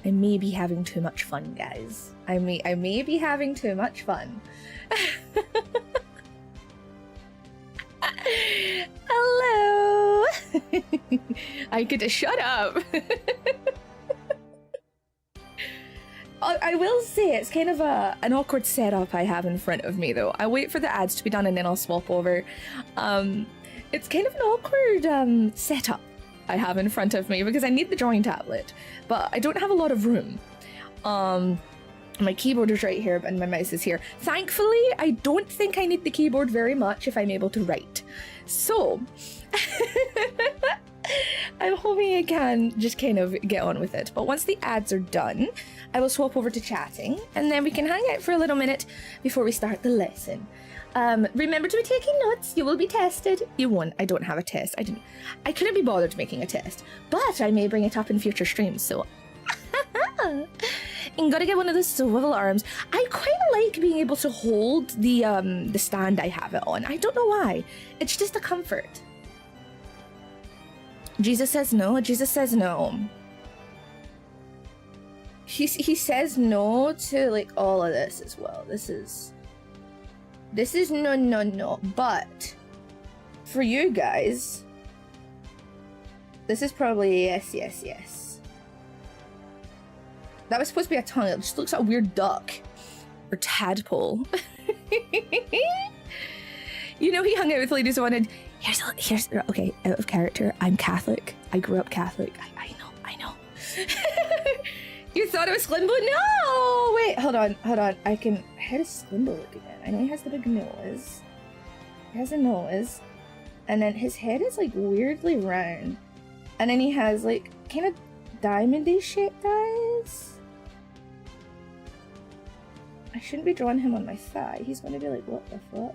I may be having too much fun, guys. I may be having too much fun. Hello. I get to shut up. I will say it's kind of an awkward setup I have in front of me, though. I wait for the ads to be done and then I'll swap over. It's kind of an awkward setup I have in front of me because I need the drawing tablet, but I don't have a lot of room. My keyboard is right here and my mouse is here. Thankfully, I don't think I need the keyboard very much if I'm able to write. So, I'm hoping I can just kind of get on with it. But once the ads are done, I will swap over to chatting and then we can hang out for a little minute before we start the lesson. Remember to be taking notes. You will be tested. You won't. I don't have a test. I couldn't be bothered making a test, but I may bring it up in future streams, so. You gotta get one of those swivel arms. I quite like being able to hold the stand I have it on. I don't know why. It's just a comfort. Jesus says no. Jesus says no. He says no to like all of this as well. This is no. But for you guys, this is probably yes. That was supposed to be a tongue. It just looks like a weird duck or tadpole. You know, he hung out with ladies who wanted. Here's okay. Out of character. I'm Catholic. I grew up Catholic. I know. You thought it was Sklimbo? No! Wait, hold on. How does Sklimbo look again? I know he has the big nose. He has a nose. And then his head is like weirdly round. And then he has like kind of diamond-y shaped eyes. I shouldn't be drawing him on my thigh. He's gonna be like, what the fuck?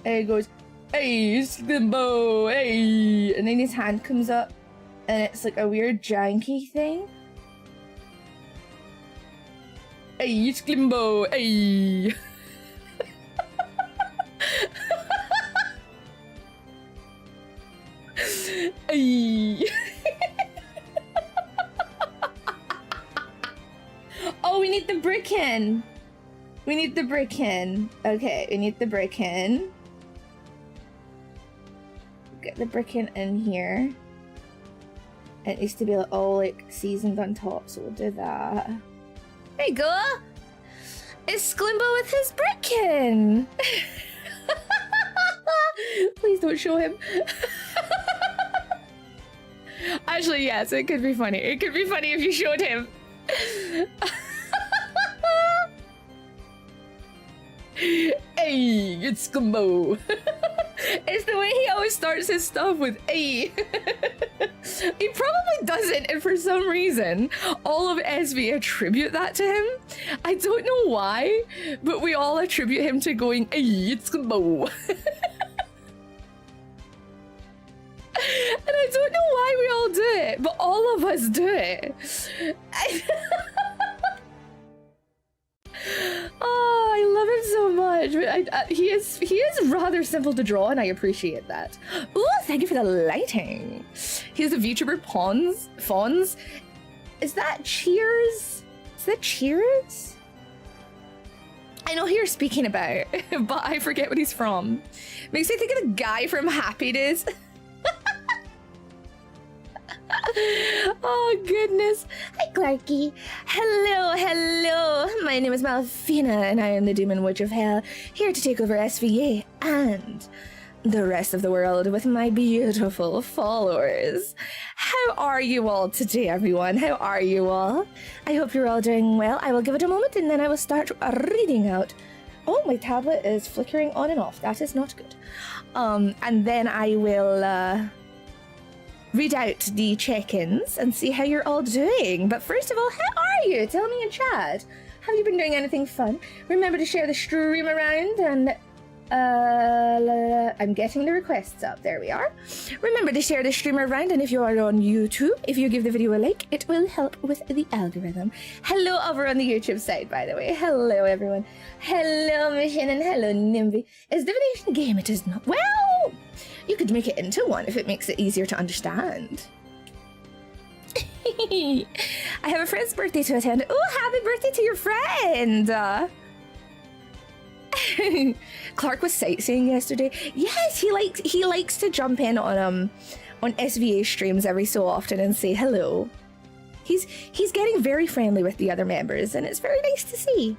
And he goes, hey, Sklimbo, hey! And then his hand comes up and it's like a weird janky thing. Hey, Sklimbo, hey! Hey! Oh, we need the brick in. Okay, we need the brick in. Get the brick in here. It needs to be like all like seasoned on top, so we'll do that. There you go. It's Sklimbo with his brickin. Please don't show him. Actually, yes, it could be funny. It could be funny if you showed him. Hey, it's Sklimbo. It's the way he always starts his stuff with "ay." He probably doesn't, and for some reason, all of SV attribute that to him. I don't know why, but we all attribute him to going "ay, it's Sklimbo." And I don't know why we all do it, but all of us do it. Oh, I love him so much. But he is rather simple to draw, and I appreciate that. Ooh, thank you for the lighting. He has a VTuber Fawns. Is that Cheers? Is that Cheers? I know who you're speaking about, but I forget what he's from. Makes me think of the guy from Happy Days. Oh goodness. Hi Clarky. Hello. My name is Malfina and I am the Demon Witch of Hell, here to take over SVA and the rest of the world with my beautiful followers. How are you all today, everyone? How are you all? I hope you're all doing well. I will give it a moment and then I will start reading out. Oh, my tablet is flickering on and off. That is not good. And then I will read out the check-ins and see how you're all doing. But first of all, how are you? Tell me in chat. Have you been doing anything fun? Remember to share the stream around and I'm getting the requests up. There we are. Remember to share the stream around, and if you are on YouTube, if you give the video a like, it will help with the algorithm. Hello over on the YouTube side, by the way. Hello everyone. Hello Mission and hello Nimby. Is Divination a game? It is not. Well, you could make it into one if it makes it easier to understand. I have a friend's birthday to attend. Oh, happy birthday to your friend! Clark was sightseeing yesterday. Yes, he likes to jump in on SVA streams every so often and say hello. He's getting very friendly with the other members, and it's very nice to see.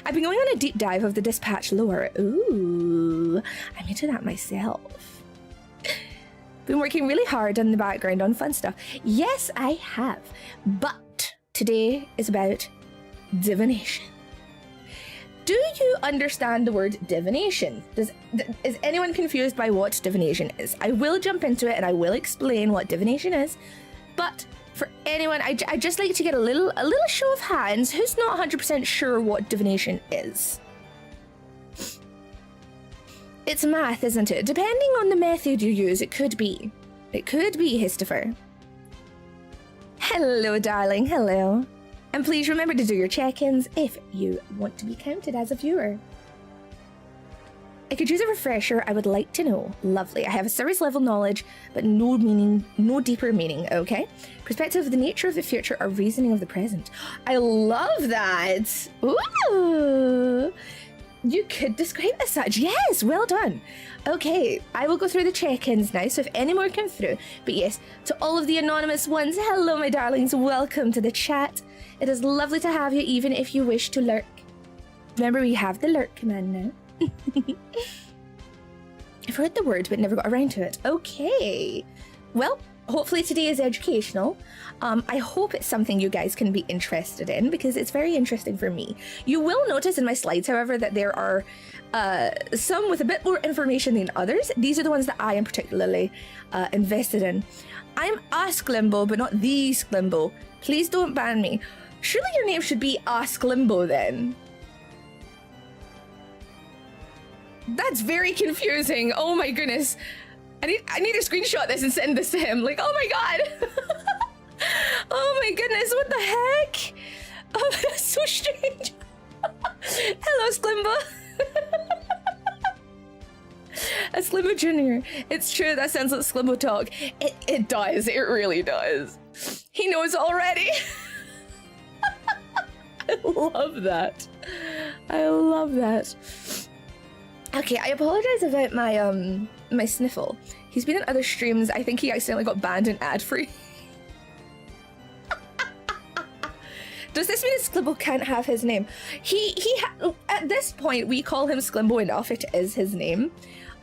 I've been going on a deep dive of the dispatch lore. Ooh, I'm into that myself. Been working really hard on the background on fun stuff. Yes, I have. But today is about divination. Do you understand the word divination? Is anyone confused by what divination is? I will jump into it and I will explain what divination is. But for anyone, I just like to get a little show of hands. Who's not 100% sure what divination is? It's math, isn't it? Depending on the method you use, it could be. It could be, Histofer. Hello, darling. Hello. And please remember to do your check-ins if you want to be counted as a viewer. I could use a refresher. I would like to know. Lovely. I have a service level knowledge, but no deeper meaning. Okay. Perspective of the nature of the future or reasoning of the present. I love that. Ooh. You could describe as such. Yes, well done. Okay, I will go through the check-ins now, so if any more come through. But yes, to all of the anonymous ones, hello, my darlings. Welcome to the chat. It is lovely to have you, even if you wish to lurk. Remember, we have the lurk command now. I've heard the word, but never got around to it. Okay. Well, hopefully today is educational. I hope it's something you guys can be interested in, because it's very interesting for me. You will notice in my slides, however, that there are some with a bit more information than others. These are the ones that I am particularly invested in. I'm Ask Limbo, but not the Sklimbo. Please don't ban me. Surely your name should be Ask Limbo then. That's very confusing. Oh my goodness. I need to screenshot this and send this to him. Like, oh my god. Oh my goodness, what the heck? Oh, that's so strange. Hello, Sklimbo. A Sklimbo Jr. It's true, that sounds like Sklimbo talk. It does, it really does. He knows already. I love that. I love that. Okay, I apologize about my my sniffle. He's been in other streams. I think he accidentally got banned in ad-free. Does this mean Sklimbo can't have his name? At this point, we call him Sklimbo enough. It is his name.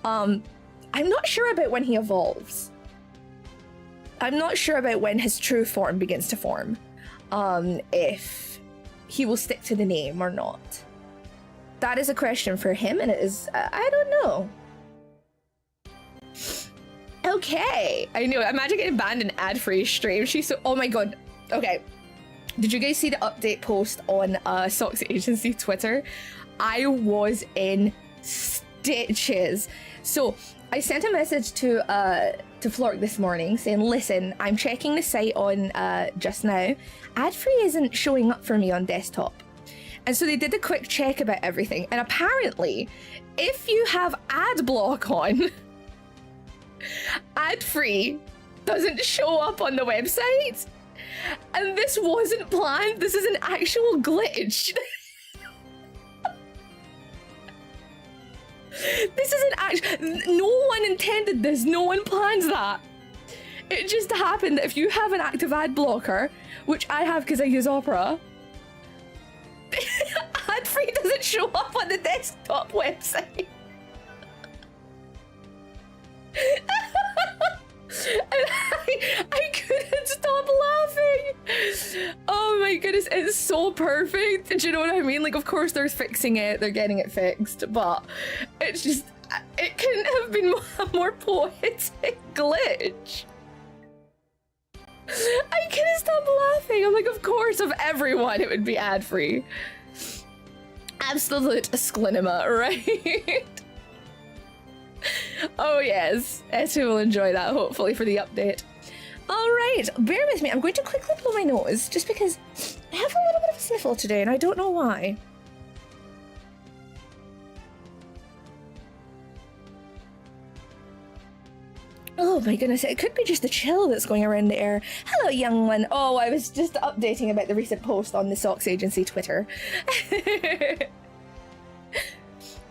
I'm not sure about when he evolves. I'm not sure about when his true form begins to form. If he will stick to the name or not. That is a question for him, and it is, I don't know. Okay. I knew it. Imagine getting banned in ad-free stream. She's so, oh my god. Okay. Did you guys see the update post on Socks Agency Twitter? I was in stitches. So I sent a message to Flork this morning saying, listen, I'm checking the site on just now. Ad-free isn't showing up for me on desktop. And so they did a quick check about everything. And apparently, if you have ad block on, ad-free doesn't show up on the website. And this wasn't planned. This is an actual glitch. This is an actual... No one intended this. No one plans that. It just happened that if you have an active ad blocker, which I have because I use Opera, ad-free doesn't show up on the desktop website. And I couldn't stop laughing. Oh my goodness, it's so perfect. Do you know what I mean? Like, of course they're fixing it, they're getting it fixed, but it's just, it couldn't have been a more poetic glitch. I couldn't stop laughing. I'm like, of course, of everyone, it would be ad-free. Absolute sklinema, right? Oh yes, Etty will enjoy that, hopefully, for the update. Alright, bear with me. I'm going to quickly blow my nose, just because I have a little bit of a sniffle today, and I don't know why. Oh, Oh my goodness, it could be just the chill that's going around the air. Hello, young one. Oh, I was just updating about the recent post on the Socks Agency Twitter.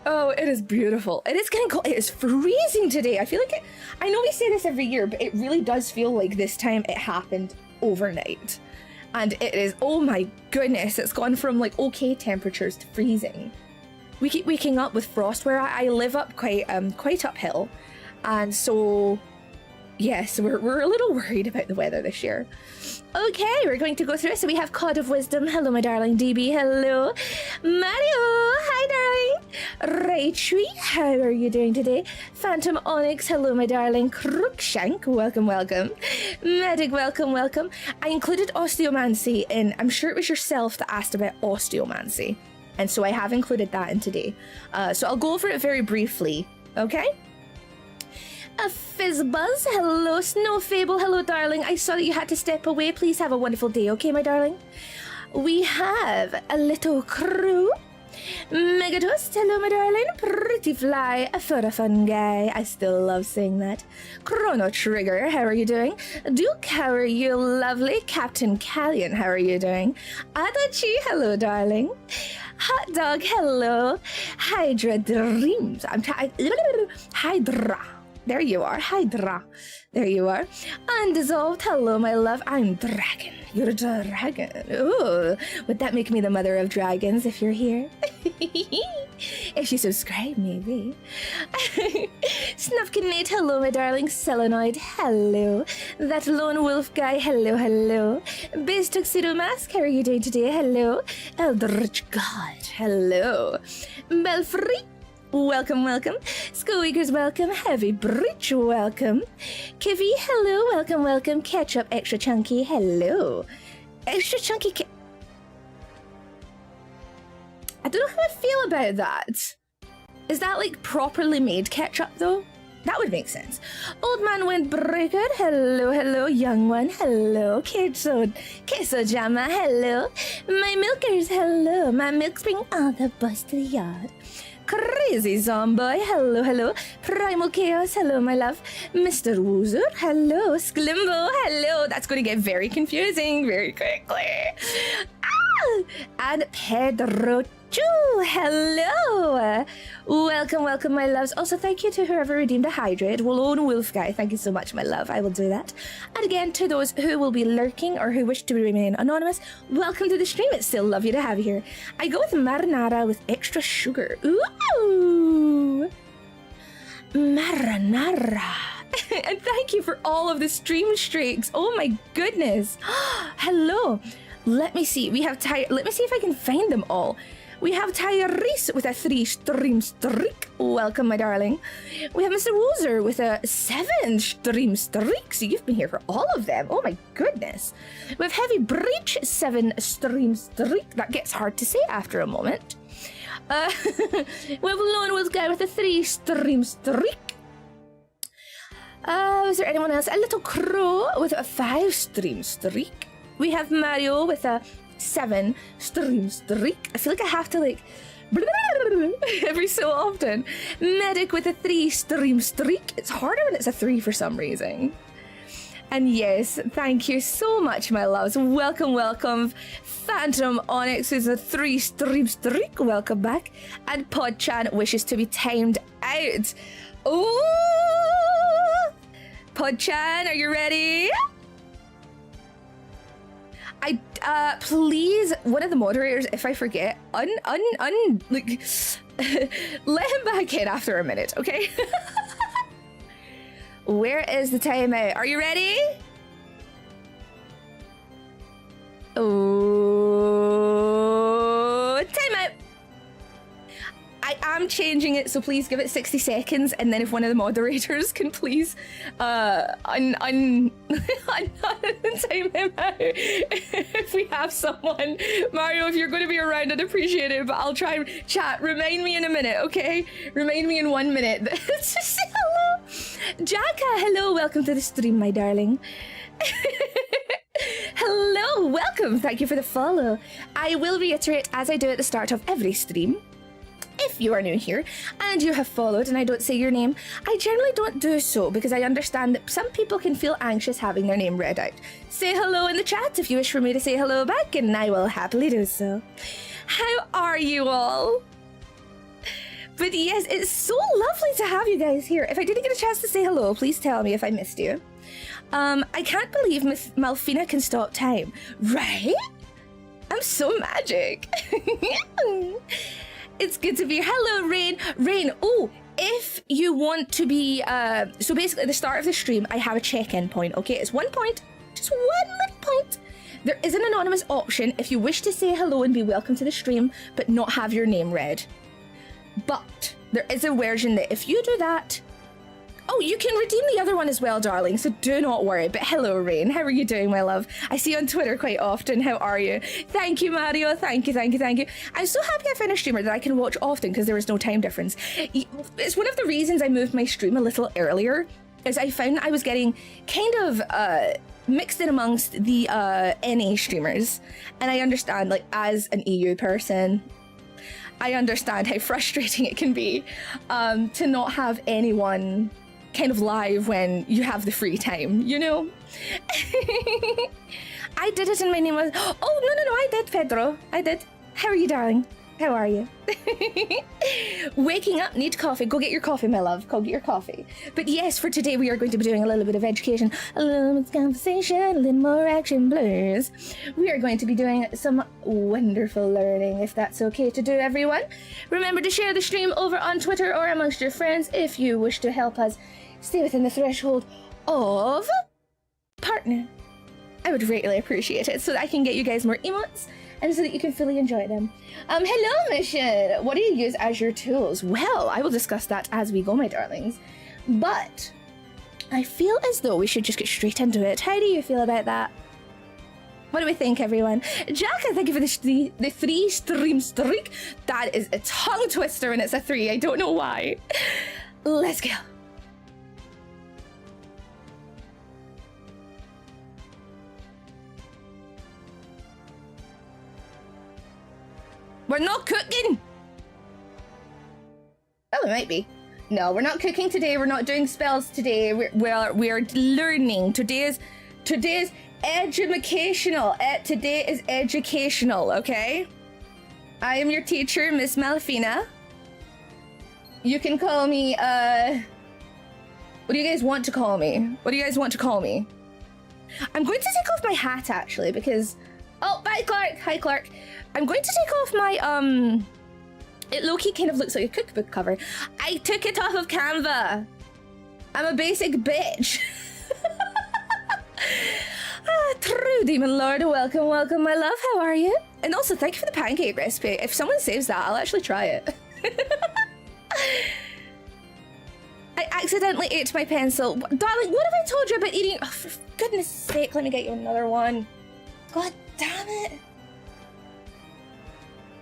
Oh, it is beautiful. It is getting cold. It is freezing today. I feel like I know we say this every year, but it really does feel like this time it happened overnight. And it is, oh my goodness, it's gone from like okay temperatures to freezing. We keep waking up with frost where I live up quite uphill. And so, yes, we're a little worried about the weather this year. Okay, we're going to go through it. So we have Cod of Wisdom. Hello, my darling. DB, hello. Mario, hi, darling. Raichwi, how are you doing today? Phantom Onyx, hello, my darling. Crookshank, welcome, welcome. Medic, welcome, welcome. I included osteomancy in, I'm sure it was yourself that asked about osteomancy. And so I have included that in today. So I'll go over it very briefly, okay? A Fizzbuzz, hello. Snow Fable, hello, darling. I saw that you had to step away. Please have a wonderful day, okay, my darling? We have a little crew. Megatoast, hello, my darling. Pretty Fly, for a fun guy. I still love saying that. Chrono Trigger, how are you doing? Duke, how are you? Lovely. Captain Callion, how are you doing? Adachi, hello, darling. Hot Dog, hello. Hydra Dreams. Hydra. There you are, Hydra. There you are. Undissolved, hello, my love. I'm Dragon. You're a dragon. Ooh, would that make me the mother of dragons if you're here? If you subscribe, maybe. Snufkinate, hello, my darling. Selenoid, hello. That lone wolf guy, hello, hello. Biz Tuxedo Mask, how are you doing today? Hello. Eldritch God, hello. Belfry, welcome, welcome. Squeakers, welcome. Heavy Breach, welcome. Kivy, hello, welcome, welcome. Ketchup, extra chunky, hello. Extra chunky I don't know how I feel about that. Is that like properly made ketchup though? That would make sense. Old Man Windbreaker, hello, hello. Young one, hello. Queso Jama, hello. My milkers, hello. My milks bring all the buzz to the yard. Crazy Zomboy, hello, hello. Primal Chaos, hello, my love. Mr. Woozer, hello. Sklimbo, hello. That's going to get very confusing very quickly. Ah! And Pedro Chu, hello. Welcome, welcome, my loves. Also, thank you to whoever redeemed a hydrate. Lone Wolf Guy, thank you so much, my love. I will do that. And again, to those who will be lurking or who wish to remain anonymous, welcome to the stream. It's still lovely to have you here. I go with marinara with extra sugar. Ooh! Marinara. And thank you for all of the stream streaks. Oh my goodness. Hello. Let me see. We have let me see if I can find them all. We have Tyrese with a 3-stream streak. Welcome, my darling. We have Mr. Woozer with a 7-stream streak. So you've been here for all of them. Oh my goodness. We have Heavy Breach, 7-stream streak. That gets hard to say after a moment. We have Lone Wolf Guy with a 3-stream streak. Was there anyone else? A Little Crow with a 5-stream streak. We have Mario with a 7-stream streak. I feel like I have to like every so often. Medic with a 3-stream streak. It's harder when it's a 3 for some reason. And yes, thank you so much, my loves. Welcome, welcome. Phantom Onyx is a 3-stream streak. Welcome back. And Podchan wishes to be timed out. Oh, Podchan, are you ready? Please, one of the moderators, if I forget, like, let him back in after a minute, okay? Where is the timeout? Are you ready? Oh, timeout. I am changing it, so please give it 60 seconds, and then if one of the moderators can please time him out. If we have someone. Mario, if you're going to be around, I'd appreciate it, but I'll try and chat. Remind me in a minute, okay? Remind me in 1 minute. Just say hello. Jaka, hello. Welcome to the stream, my darling. Hello, welcome. Thank you for the follow. I will reiterate, as I do at the start of every stream, if if you are new here and you have followed and I don't say your name, I generally don't do so because I understand that some people can feel anxious having their name read out. Say hello in the chat if you wish for me to say hello back, and I will happily do so. How are you all? But yes, it's so lovely to have you guys here. If I didn't get a chance to say hello, please tell me if I missed you. I can't believe Miss Malfina can stop time, right? I'm so magic. It's good to be here. Hello, Rain. Rain, oh, if you want to be, so basically at the start of the stream, I have a check-in point, okay? It's 1 point, just 1 little point. There is an anonymous option if you wish to say hello and be welcome to the stream, but not have your name read. But there is a version that if you do that, oh, you can redeem the other one as well, darling, so do not worry. But hello, Rain. How are you doing, my love? I see you on Twitter quite often. How are you? Thank you, Mario. Thank you, thank you, thank you. I'm so happy I found a streamer that I can watch often because there is no time difference. It's one of the reasons I moved my stream a little earlier, is I found I was getting kind of mixed in amongst the NA streamers. And I understand, like, as an EU person, I understand how frustrating it can be to not have anyone kind of live when you have the free time, you know? I did it and my name was, oh, no, I did, Pedro. I did. How are you, darling? How are you? Waking up, need coffee. Go get your coffee, my love. Go get your coffee. But yes, for today we are going to be doing a little bit of education, a little bit of conversation, a little more action, blues. We are going to be doing some wonderful learning, if that's okay to do, everyone. Remember to share the stream over on Twitter or amongst your friends if you wish to help us stay within the threshold of partner. I would greatly appreciate it so that I can get you guys more emotes and so that you can fully enjoy them. Hello, Mission! What do you use as your tools? Well, I will discuss that as we go, my darlings. But I feel as though we should just get straight into it. How do you feel about that? What do we think, everyone? Jack, thank you for the 3 stream streak. That is a tongue twister and it's a 3. I don't know why. Let's go. We're not cooking! Oh, we might be. No, we're not cooking today. We're not doing spells today. We're learning. Today's educational. Today is educational, okay? I am your teacher, Miss Malfina. You can call me, what do you guys want to call me? What do you guys want to call me? I'm going to take off my hat, actually, because... Oh, bye, Clark. Hi, Clark. I'm going to take off my, it low-key kind of looks like a cookbook cover. I took it off of Canva. I'm a basic bitch. True, Demon Lord. Welcome, welcome, my love. How are you? And also, thank you for the pancake recipe. If someone saves that, I'll actually try it. I accidentally ate my pencil. Darling, what have I told you about eating? Oh, for goodness sake, let me get you another one. God damn it.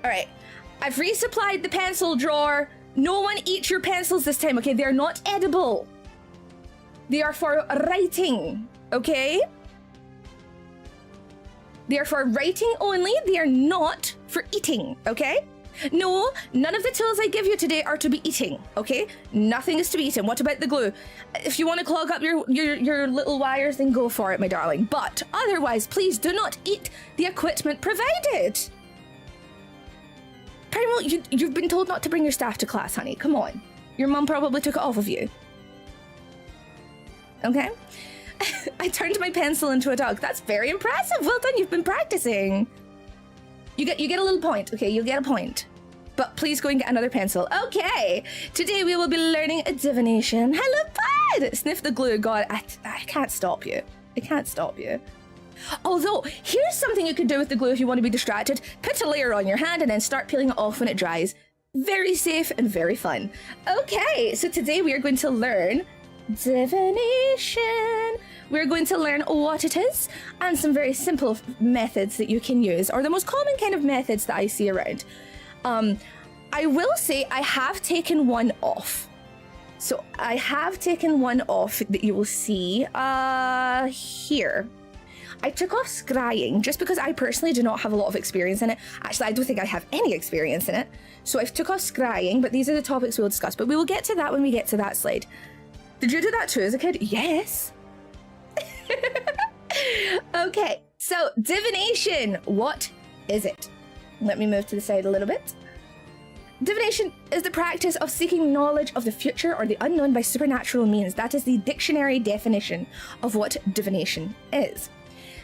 Alright, I've resupplied the pencil drawer. No one eat your pencils this time, okay? They're not edible. They are for writing, okay? They are for writing only. They are not for eating, okay? No, none of the tools I give you today are to be eating, okay? Nothing is to be eaten. What about the glue? If you want to clog up your little wires, then go for it, my darling. But otherwise, please do not eat the equipment provided. Primal, you've been told not to bring your staff to class, honey. Come on. Your mum probably took it off of you. Okay? I turned my pencil into a dog. That's very impressive. Well done, you've been practicing. You get a little point, okay? You'll get a point. But please go and get another pencil. Okay, today we will be learning a divination. Hello, bud! Sniff the glue. God, I can't stop you. I can't stop you. Although, here's something you can do with the glue if you want to be distracted. Put a layer on your hand and then start peeling it off when it dries. Very safe and very fun. Okay, so today we are going to learn divination. We're going to learn what it is and some very simple methods that you can use, or the most common kind of methods that I see around. I will say I have taken one off. So I have taken one off that you will see here. I took off scrying just because I personally do not have a lot of experience in it. Actually, I don't think I have any experience in it. So I took off scrying, but these are the topics we'll discuss. But we will get to that when we get to that slide. Did you do that too as a kid? Yes. Okay, so divination, what is it? Let me move to the side a little bit. Divination is the practice of seeking knowledge of the future or the unknown by supernatural means. That is the dictionary definition of what divination is.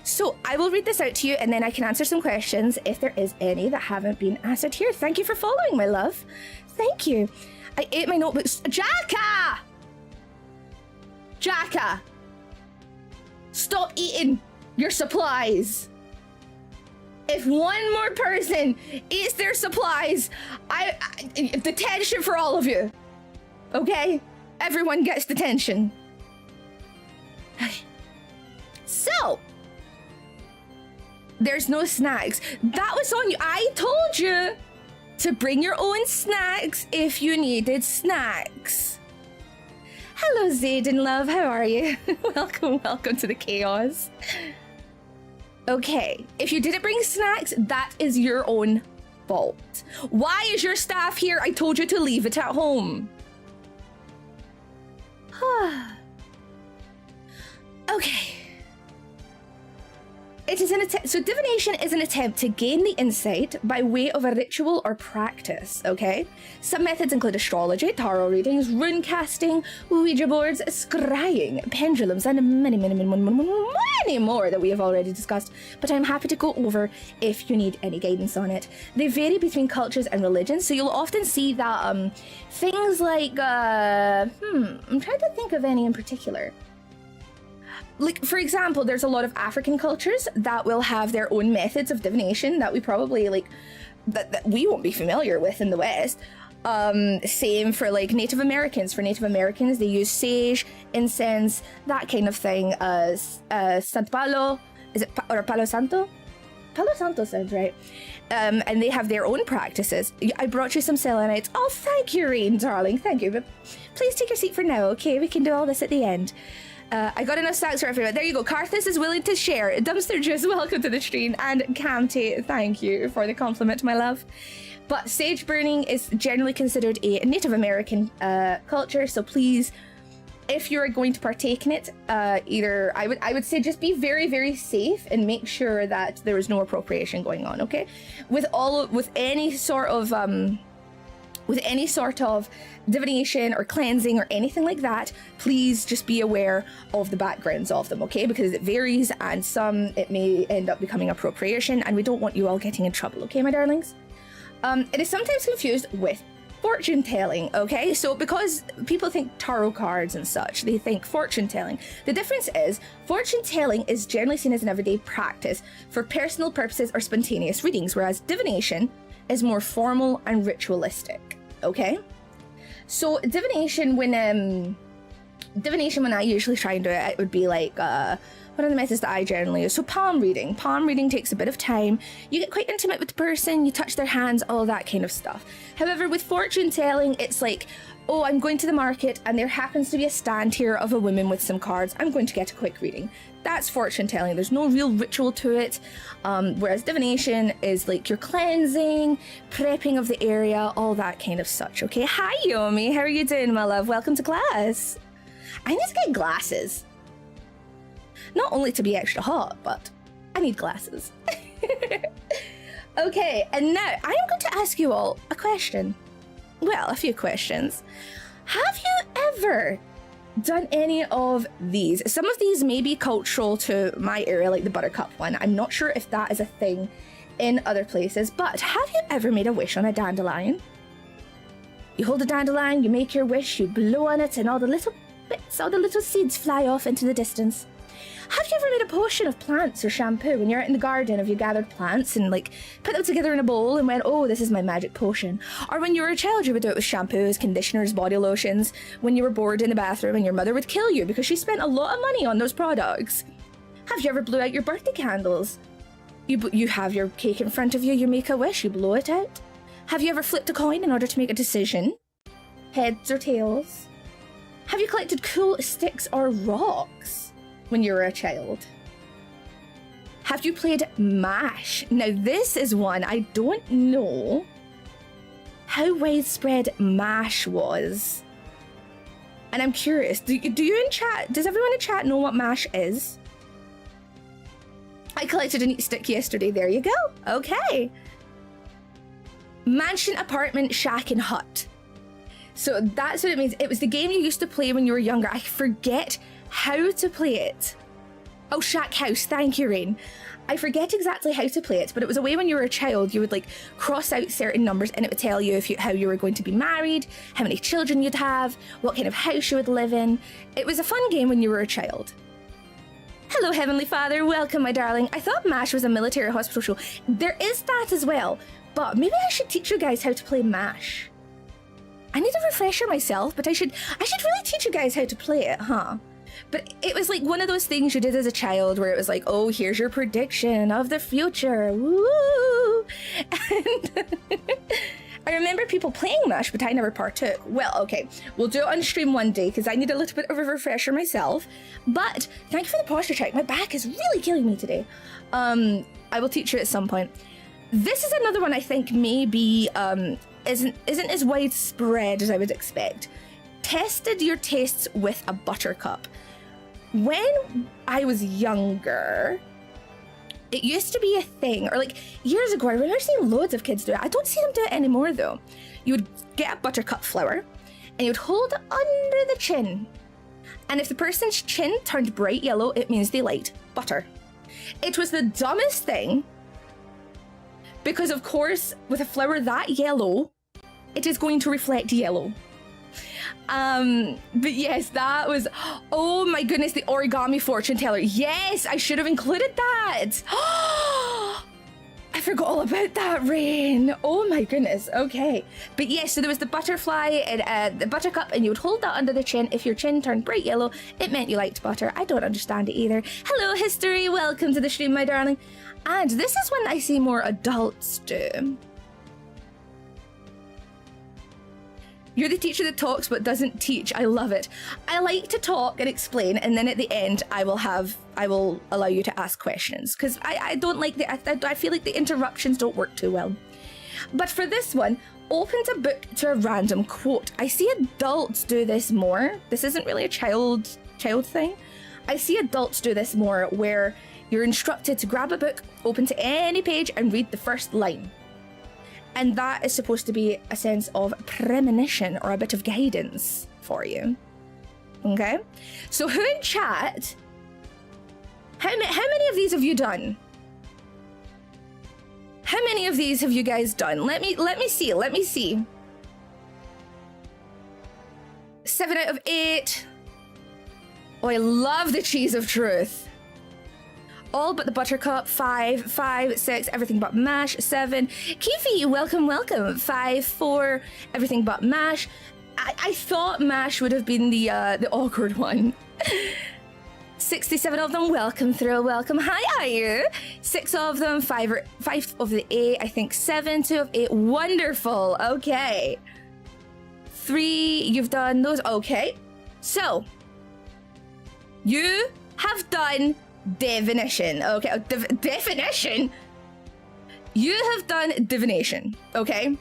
So I will read this out to you and then I can answer some questions if there is any that haven't been answered here. Thank you for following, my love. Thank you. I ate my notebooks. Jacka! Jacka! Stop eating your supplies. If one more person eats their supplies, detention for all of you. Okay? Everyone gets detention. Okay. So, there's no snacks. That was on you. I told you to bring your own snacks if you needed snacks. Hello, Zayden, love. How are you? welcome to the chaos. Okay, if you didn't bring snacks, that is your own fault. Why is your staff here? I told you to leave it at home. Okay. It is so divination is an attempt to gain the insight by way of a ritual or practice, okay? Some methods include astrology, tarot readings, rune casting, Ouija boards, scrying, pendulums, and many more that we have already discussed, but I'm happy to go over if you need any guidance on it. They vary between cultures and religions, so you'll often see that things like, I'm trying to think of any in particular. Like, for example, there's a lot of African cultures that will have their own methods of divination that we probably, like, that we won't be familiar with in the West. Same for, like, Native Americans. For Native Americans, they use sage, incense, that kind of thing. Sant Palo, is it, or Palo Santo? Palo Santo sounds right. And they have their own practices. I brought you some selenites. Oh, thank you, Rain, darling. Thank you. But please take your seat for now, okay? We can do all this at the end. I got enough snacks for everyone. There you go. Karthus is willing to share. Dumpster Juice, welcome to the stream. And Camty, thank you for the compliment, my love. But sage burning is generally considered a Native American culture. So please, if you're going to partake in it, I would say just be very, very safe and make sure that there is no appropriation going on, okay? With any sort of divination or cleansing or anything like that, please just be aware of the backgrounds of them, okay? Because it varies and some it may end up becoming appropriation and we don't want you all getting in trouble, okay, my darlings? It is sometimes confused with fortune telling, okay? So because people think tarot cards and such, they think fortune telling. The difference is fortune telling is generally seen as an everyday practice for personal purposes or spontaneous readings, whereas divination is more formal and ritualistic, okay? So divination, when I usually try and do it, it would be like, what are the methods that I generally use? So palm reading. Palm reading takes a bit of time. You get quite intimate with the person, you touch their hands, all that kind of stuff. However, with fortune telling, it's like, oh, I'm going to the market and there happens to be a stand here of a woman with some cards. I'm going to get a quick reading. That's fortune telling. There's no real ritual to it. Whereas divination is like your cleansing, prepping of the area, all that kind of such. Okay. Hi, Yomi. How are you doing, my love? Welcome to class. I need to get glasses. Not only to be extra hot, but I need glasses. Okay. And now I am going to ask you all a question. Well, a few questions. Have you ever done any of these? Some of these may be cultural to my area, like the buttercup one. I'm not sure if that is a thing in other places, but have you ever made a wish on a dandelion? You hold a dandelion, you make your wish, you blow on it, and all the little bits, all the little seeds fly off into the distance. Have you ever made a potion of plants or shampoo when you're out in the garden? Have you gathered plants and like put them together in a bowl and went, oh, this is my magic potion? Or when you were a child, you would do it with shampoos, conditioners, body lotions, when you were bored in the bathroom and your mother would kill you because she spent a lot of money on those products. Have you ever blew out your birthday candles? You have your cake in front of you, you make a wish, you blow it out. Have you ever flipped a coin in order to make a decision? Heads or tails? Have you collected cool sticks or rocks when you were a child? Have you played MASH? Now this is one I don't know how widespread MASH was. And I'm curious, do you in chat, does everyone in chat know what MASH is? I collected a neat stick yesterday, there you go. Okay. Mansion, apartment, shack, and hut. So that's what it means. It was the game you used to play when you were younger. I forget how to play it. Oh, shack house, thank you, Rain. I forget exactly how to play it, but it was a way when you were a child, you would like cross out certain numbers and it would tell you how you were going to be married, how many children you'd have, what kind of house you would live in. It was a fun game when you were a child. Hello, Heavenly Father. Welcome, my darling. I thought MASH was a military hospital show. There is that as well, but maybe I should teach you guys how to play MASH. I need a refresher myself, but I should really teach you guys how to play it, huh? But it was like one of those things you did as a child where it was like, oh, here's your prediction of the future. Woo! And I remember people playing MASH, but I never partook. Well, okay, we'll do it on stream one day because I need a little bit of a refresher myself. But thank you for the posture check. My back is really killing me today. I will teach you at some point. This is another one I think maybe isn't as widespread as I would expect. Tested your tastes with a buttercup. When I was younger, it used to be a thing, or like years ago, I remember seeing loads of kids do it. I don't see them do it anymore though. You would get a buttercup flower and you would hold it under the chin. And if the person's chin turned bright yellow, it means they liked butter. It was the dumbest thing because of course, with a flower that yellow, it is going to reflect yellow. But yes, that was, oh my goodness, the origami fortune teller. Yes, I should have included that. I forgot all about that, Rain. Oh my goodness. Okay. But yes, so there was the butterfly and the buttercup, and you would hold that under the chin. If your chin turned bright yellow, it meant you liked butter. I don't understand it either. Hello, history. Welcome to the stream, my darling. And this is one I see more adults do. You're the teacher that talks but doesn't teach. I love it. I like to talk and explain, and then at the end, I will allow you to ask questions because I don't like I feel like the interruptions don't work too well. But for this one, opens a book to a random quote. I see adults do this more. This isn't really a child thing. I see adults do this more where you're instructed to grab a book, open to any page, and read the first line. And that is supposed to be a sense of premonition or a bit of guidance for you. Okay? So who in chat, how many of these have you done? How many of these have you guys done? Let me see. 7 out of 8. Oh, I love the cheese of truth. All but the buttercup. 5, 6, everything but mash. 7. Kifi, welcome. 5, 4, everything but mash. I thought mash would have been the awkward one. 67 of them, welcome through, welcome. Hi, are you? 6 of them, 5 of the 8, I think 7, 2 of 8. Wonderful. Okay. 3, you've done those. Okay. So, you have done divination. Okay, definition. You have done divination. Okay,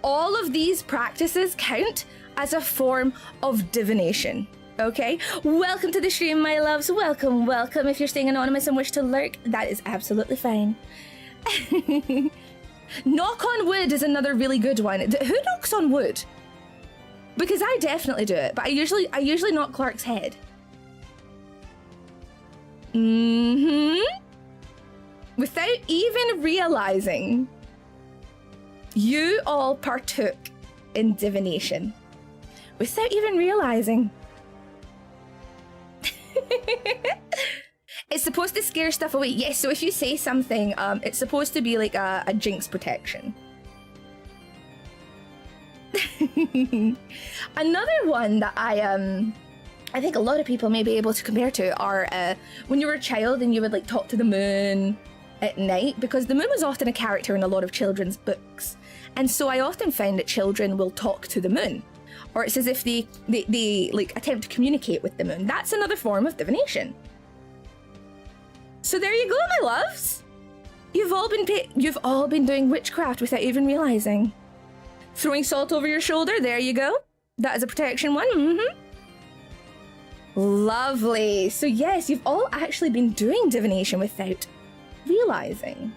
all of these practices count as a form of divination. Okay, welcome to the stream, my loves. Welcome. If you're staying anonymous and wish to lurk, that is absolutely fine. Knock on wood is another really good one. Who knocks on wood? Because I definitely do it, but I usually knock Clark's head. Without even realizing, you all partook in divination. Without even realizing. It's supposed to scare stuff away. Yes, so if you say something, it's supposed to be like a jinx protection. Another one that I think a lot of people may be able to compare to are when you were a child and you would like talk to the moon at night, because the moon was often a character in a lot of children's books. And so I often find that children will talk to the moon, or it's as if they like attempt to communicate with the moon. That's another form of divination. So there you go, my loves. you've all been doing witchcraft without even realizing. Throwing salt over your shoulder, there you go. That is a protection one. Lovely. So yes, you've all actually been doing divination without realizing.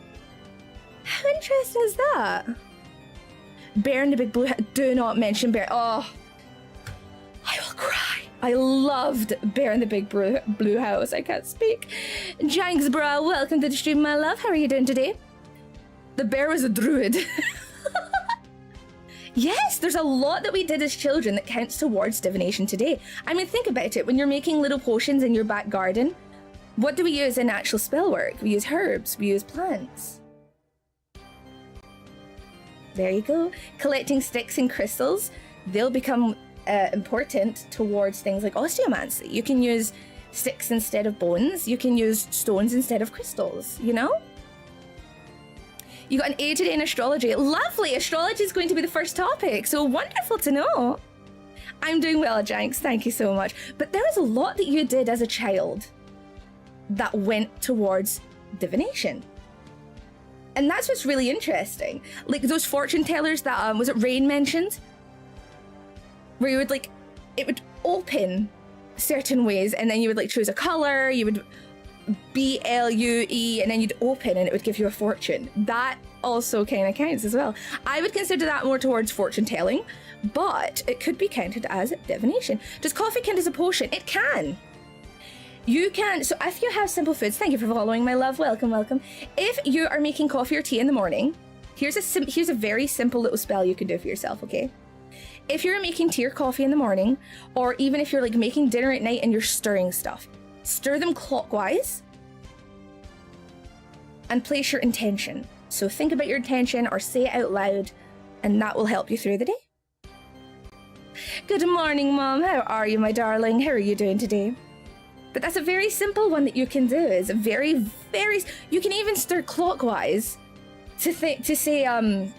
How interesting is that? Bear in the Big Blue. Do not mention Bear. Oh, I will cry. I loved Bear in the Big Blue House. I can't speak. Janks Bra, welcome to the stream, my love. How are you doing today? The bear was a druid. Yes, there's a lot that we did as children that counts towards divination today. I mean, think about it. When you're making little potions in your back garden, what do we use in actual spell work? We use herbs, we use plants. There you go. Collecting sticks and crystals, they'll become important towards things like osteomancy. You can use sticks instead of bones. You can use stones instead of crystals, you know? You got an A today in astrology. Lovely! Astrology is going to be the first topic, so wonderful to know. I'm doing well, Janks. Thank you so much. But there was a lot that you did as a child that went towards divination. And that's what's really interesting. Like those fortune tellers that, was it Rain mentioned? Where you would like, it would open certain ways and then you would like choose a color, you would BLUE and then you'd open and it would give you a fortune. That also kind of counts as well. I would consider that more towards fortune telling, but it could be counted as divination. Does coffee count as a potion? It can. You can, so if you have simple foods, thank you for following, my love, welcome, welcome. If you are making coffee or tea in the morning, here's a very simple little spell you can do for yourself, okay? If you're making tea or coffee in the morning, or even if you're like making dinner at night and you're stirring stuff, stir them clockwise and place your intention. So think about your intention or say it out loud and that will help you through the day. Good morning, Mom. How are you, my darling? How are you doing today? But that's a very simple one that you can do. It's a very, you can even stir clockwise to say,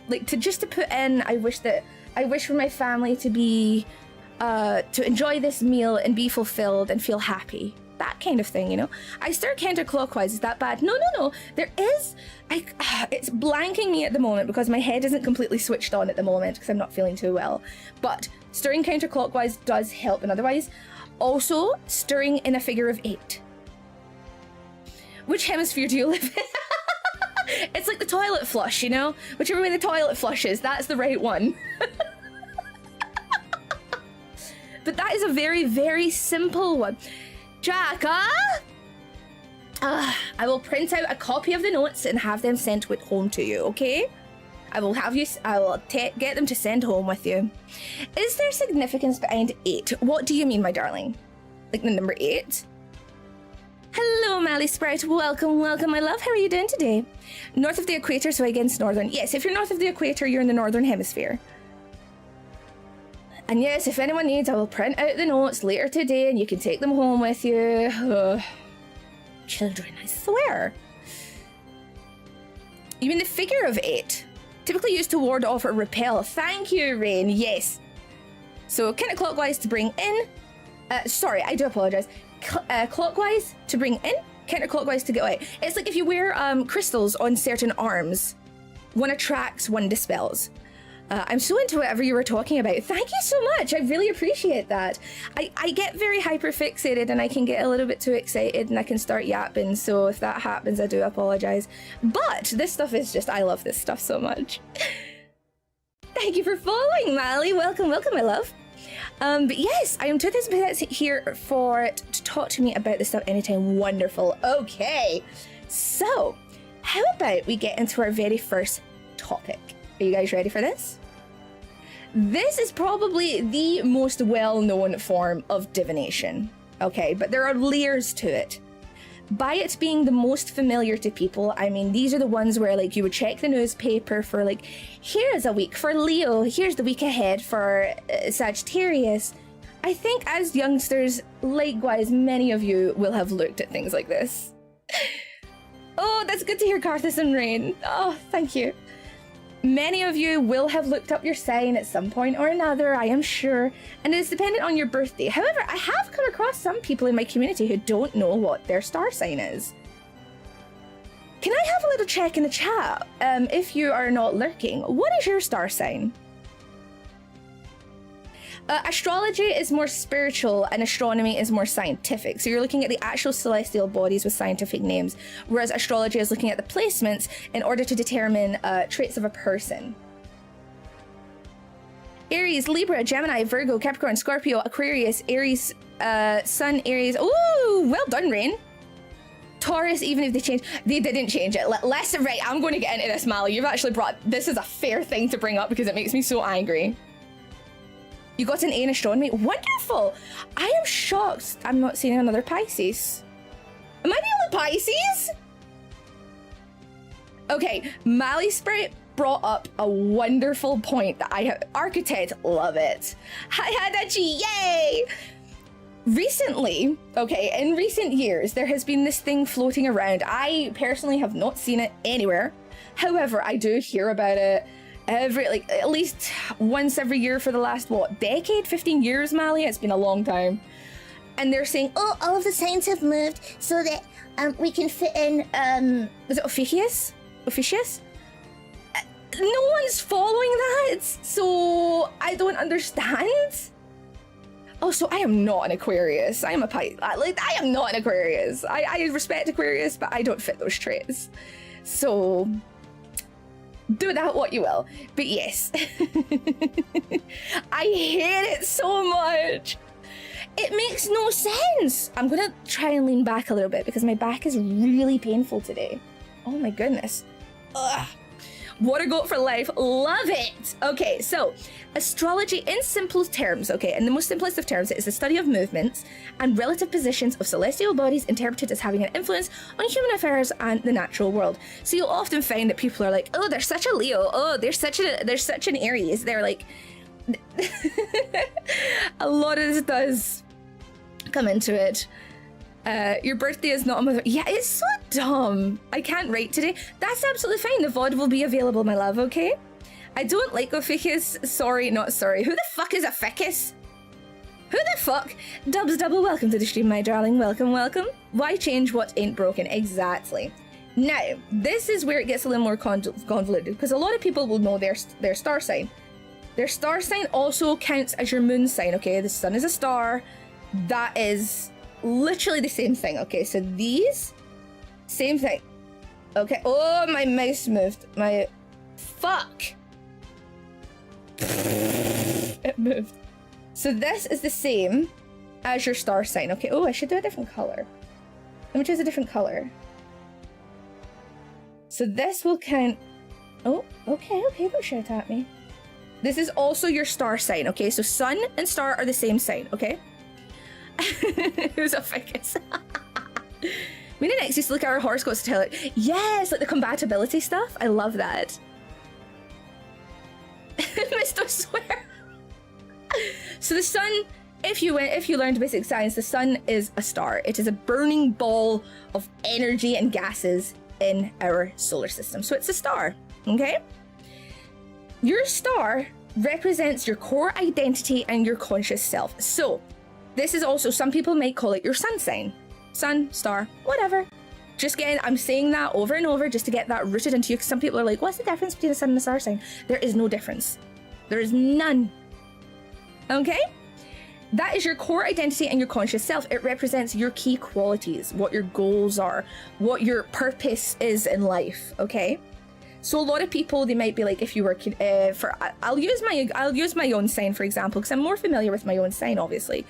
like to put in, I wish for my family to be, to enjoy this meal and be fulfilled and feel happy. That kind of thing, you know? I stir counterclockwise. Is that bad? No. There is, it's blanking me at the moment because my head isn't completely switched on at the moment because I'm not feeling too well. But stirring counterclockwise does help and otherwise. Also, stirring in a figure of 8. Which hemisphere do you live in? It's like the toilet flush, you know? Whichever way the toilet flushes, that's the right one. But that is a very, very simple one. Jacka! I will print out a copy of the notes and have them sent home to you, okay? I will get them to send home with you. Is there significance behind 8? What do you mean, my darling? Like the number 8? Hello, Mally Sprout. Welcome, my love. How are you doing today? North of the equator, so against northern. Yes, if you're north of the equator, you're in the northern hemisphere. And yes, if anyone needs, I will print out the notes later today and you can take them home with you. Children, I swear. You mean the figure of 8? Typically used to ward off or repel. Thank you, Rain. Yes. So counterclockwise to bring in. Sorry, I do apologize. Clockwise to bring in, counterclockwise to get out. It's like if you wear crystals on certain arms. One attracts, one dispels. I'm so into whatever you were talking about. Thank you so much. I really appreciate that. I get very hyper fixated and I can get a little bit too excited and I can start yapping. So if that happens, I do apologize. But this stuff is just, I love this stuff so much. Thank you for following, Mally. Welcome, my love. But yes, I am 2000% here to talk to me about this stuff anytime. Wonderful. Okay. So how about we get into our very first topic? Are you guys ready for this? This is probably the most well-known form of divination, okay? But there are layers to it. By it being the most familiar to people, I mean, these are the ones where like you would check the newspaper for like, here's a week for Leo, here's the week ahead for Sagittarius. I think as youngsters, likewise, many of you will have looked at things like this. Oh, that's good to hear, Carthus and Rain. Oh, thank you. Many of you will have looked up your sign at some point or another, I am sure, and it is dependent on your birthday. However, I have come across some people in my community who don't know what their star sign is. can I have a little check in the chat? If you are not lurking, what is your star sign? Astrology is more spiritual and astronomy is more scientific. So you're looking at the actual celestial bodies with scientific names, whereas astrology is looking at the placements in order to determine traits of a person. Aries, Libra, Gemini, Virgo, Capricorn, Scorpio, Aquarius, Aries, Sun, Aries. Ooh, well done, Rain. Taurus, even if they change, they didn't change it. Less, right, I'm going to get into this, Mally. You've actually brought, this is a fair thing to bring up because it makes me so angry. You got an A in astronomy? Wonderful! I am shocked I'm not seeing another Pisces. Am I the only Pisces? Okay, Mally Sprite brought up a wonderful point that I have. Architect, love it. Hi, Hadachi, yay! Recently, okay, in recent years, there has been this thing floating around. I personally have not seen it anywhere. However, I do hear about it like at least once every year for the last, what, decade? 15 years, Mally? It's been a long time. And they're saying, oh, all of the signs have moved so that we can fit in, was it Officius? Officius? No one's following that, so I don't understand. Oh, so I am not an Aquarius. I am a Pisces. I am not an Aquarius. I respect Aquarius, but I don't fit those traits. So do that what you will. But yes, I hate it so much. It makes no sense. I'm gonna try and lean back a little bit because my back is really painful today. Oh my goodness. Ugh. Water goat for life, love it. Okay, so astrology in simple terms, okay, in the most simplest of terms, it is the study of movements and relative positions of celestial bodies interpreted as having an influence on human affairs and the natural world. So you'll often find that people are like, oh, they're such a Leo, oh, they're such an Aries. They're like, a lot of this does come into it. Your birthday is not a mother. Yeah, it's so dumb. I can't write today. That's absolutely fine. The VOD will be available, my love, okay? I don't like Ophiuchus. Sorry, not sorry. Who the fuck is Ophiuchus? Who the fuck? Dubs double welcome to the stream, my darling. Welcome, welcome. Why change what ain't broken? Exactly. Now, this is where it gets a little more convoluted because a lot of people will know their star sign. Their star sign also counts as your moon sign, okay? The sun is a star. That is literally the same thing, okay? So these, same thing. Okay, oh, my mouse moved. My, fuck. It moved. So this is the same as your star sign, okay? Oh, I should do a different color. Let me choose a different color. So this will count, oh, okay, don't shout at me. This is also your star sign, okay? So sun and star are the same sign, okay? Who's a ficus? Me and Next used to look at our horoscopes to tell it. Yes, like the compatibility stuff. I love that. Mr. Swear. So the sun, if you learned basic science, the sun is a star. It is a burning ball of energy and gases in our solar system. So it's a star, okay? Your star represents your core identity and your conscious self. So this is also, some people might call it your sun sign. Sun, star, whatever. Just getting, I'm saying that over and over just to get that rooted into you, because some people are like, what's the difference between a sun and a star sign? There is no difference. There is none. Okay? That is your core identity and your conscious self. It represents your key qualities, what your goals are, what your purpose is in life, okay? So a lot of people, they might be like, if you were, I'll use my own sign, for example, because I'm more familiar with my own sign, obviously.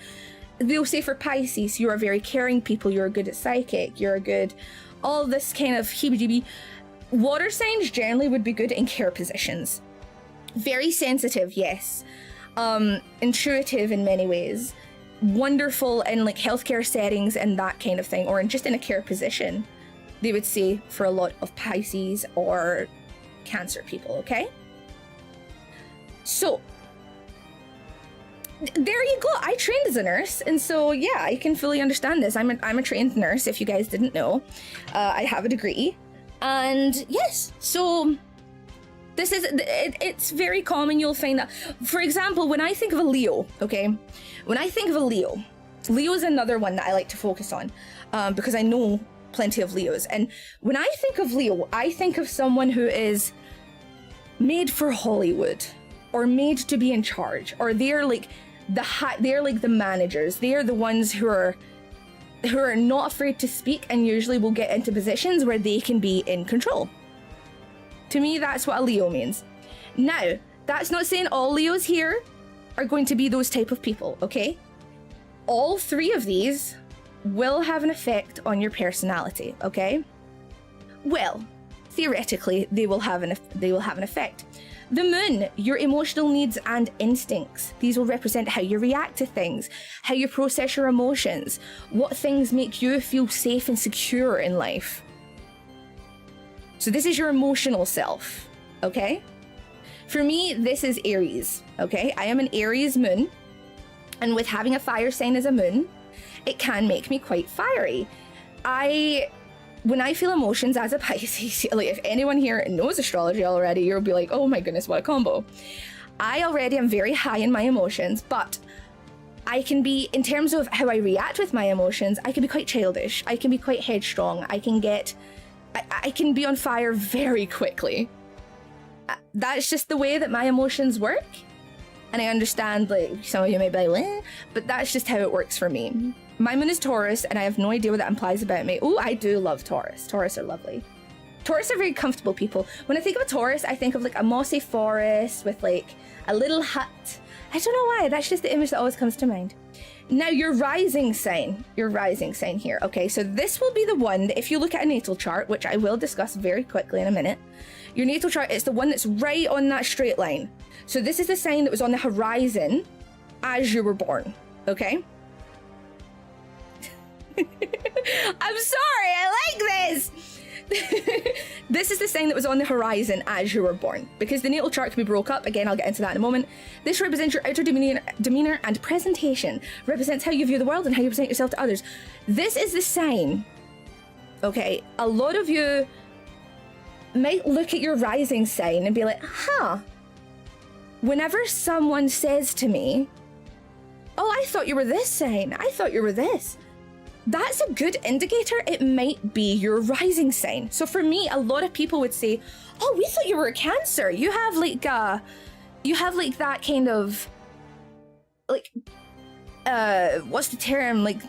They'll say for Pisces, you are very caring people, you're good at psychic, you're good, all this kind of heebie-jeebie. Water signs generally would be good in care positions. Very sensitive, yes. Intuitive in many ways. Wonderful in like healthcare settings and that kind of thing, or in just in a care position, they would say for a lot of Pisces or Cancer people, okay? So, there you go. I trained as a nurse, and so yeah, I can fully understand this. I'm a trained nurse, if you guys didn't know. I have a degree, and yes, so this is, it's very common. You'll find that, for example, when I think of a Leo, okay? When I think of a Leo is another one that I like to focus on, because I know plenty of Leos. And when I think of Leo, I think of someone who is made for Hollywood or made to be in charge, or they're like the managers. They're the ones who are not afraid to speak and usually will get into positions where they can be in control. To me, that's what a Leo means. Now, that's not saying all Leos here are going to be those type of people, okay? All three of these will have an effect on your personality, okay? Well, theoretically, they will have an effect. The moon, your emotional needs and instincts. These will represent how you react to things, how you process your emotions, what things make you feel safe and secure in life. So this is your emotional self, okay? For me, this is Aries, okay? I am an Aries moon, and with having a fire sign as a moon, it can make me quite fiery. When I feel emotions as a Pisces, like if anyone here knows astrology already, you'll be like, oh my goodness, what a combo. I already am very high in my emotions, but I can be, in terms of how I react with my emotions, I can be quite childish. I can be quite headstrong. I can be on fire very quickly. That's just the way that my emotions work. And I understand, like, some of you may be like, eh, but that's just how it works for me. My moon is Taurus, and I have no idea what that implies about me. Oh, I do love Taurus. Taurus are lovely. Taurus are very comfortable people. When I think of a Taurus, I think of like a mossy forest with like a little hut. I don't know why, that's just the image that always comes to mind. Now, your rising sign here. Okay, so this will be the one that if you look at a natal chart, which I will discuss very quickly in a minute, your natal chart is the one that's right on that straight line. So this is the sign that was on the horizon as you were born, okay? I'm sorry, I like this. This is the sign that was on the horizon as you were born, because the natal chart can be broke up. Again, I'll get into that in a moment. This represents your outer demeanor and presentation, represents how you view the world and how you present yourself to others. This is the sign, okay? A lot of you might look at your rising sign and be like, huh, whenever someone says to me, oh, I thought you were this sign, I thought you were this, that's a good indicator it might be your rising sign. So for me, a lot of people would say, oh, we thought you were a Cancer. You have like that kind of, like, what's the term? Like,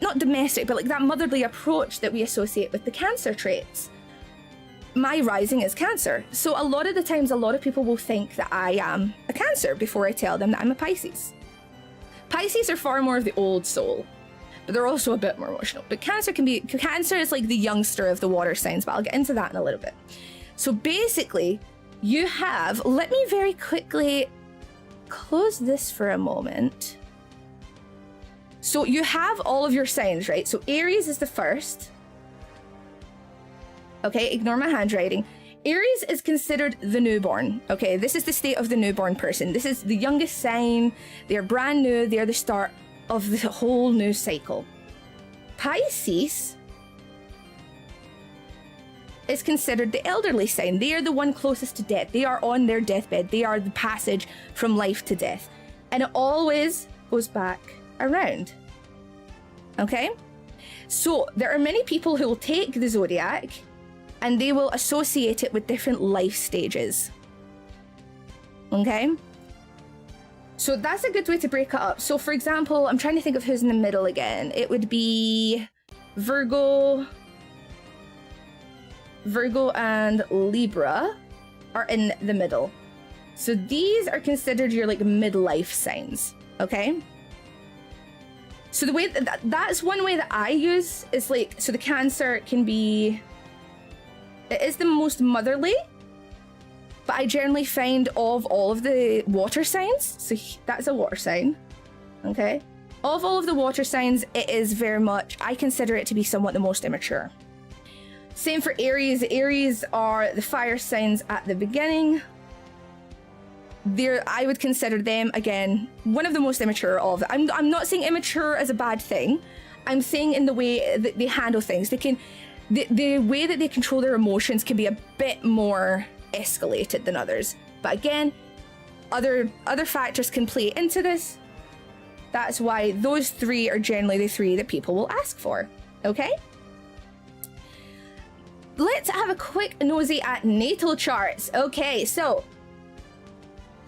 not domestic, but like that motherly approach that we associate with the Cancer traits. My rising is Cancer. So a lot of the times, a lot of people will think that I am a Cancer before I tell them that I'm a Pisces. Pisces are far more of the old soul, but they're also a bit more emotional. But Cancer is like the youngster of the water signs, but I'll get into that in a little bit. So basically, you have, let me very quickly close this for a moment. So you have all of your signs, right? So Aries is the first. Okay, ignore my handwriting. Aries is considered the newborn. Okay, this is the state of the newborn person. This is the youngest sign. They're brand new. They're the start of the whole new cycle. Pisces is considered the elderly sign. They are the one closest to death. They are on their deathbed. They are the passage from life to death. And it always goes back around. Okay? So there are many people who will take the zodiac and they will associate it with different life stages. Okay? So that's a good way to break it up. So for example, I'm trying to think of who's in the middle again. It would be Virgo and Libra are in the middle. So these are considered your like midlife signs, okay? So the way that's one way that I use is like, so the Cancer can be, it is the most motherly, but I generally find of all of the water signs, so that's a water sign, okay? Of all of the water signs, it is very much, I consider it to be somewhat the most immature. Same for Aries. Aries are the fire signs at the beginning. I would consider them, again, one of the most immature of them. I'm not saying immature as a bad thing. I'm saying in the way that they handle things. The way that they control their emotions can be a bit more escalated than others. But again, other factors can play into this. That's why those three are generally the three that people will ask for, okay? let's have a quick nosy at natal charts. Okay, so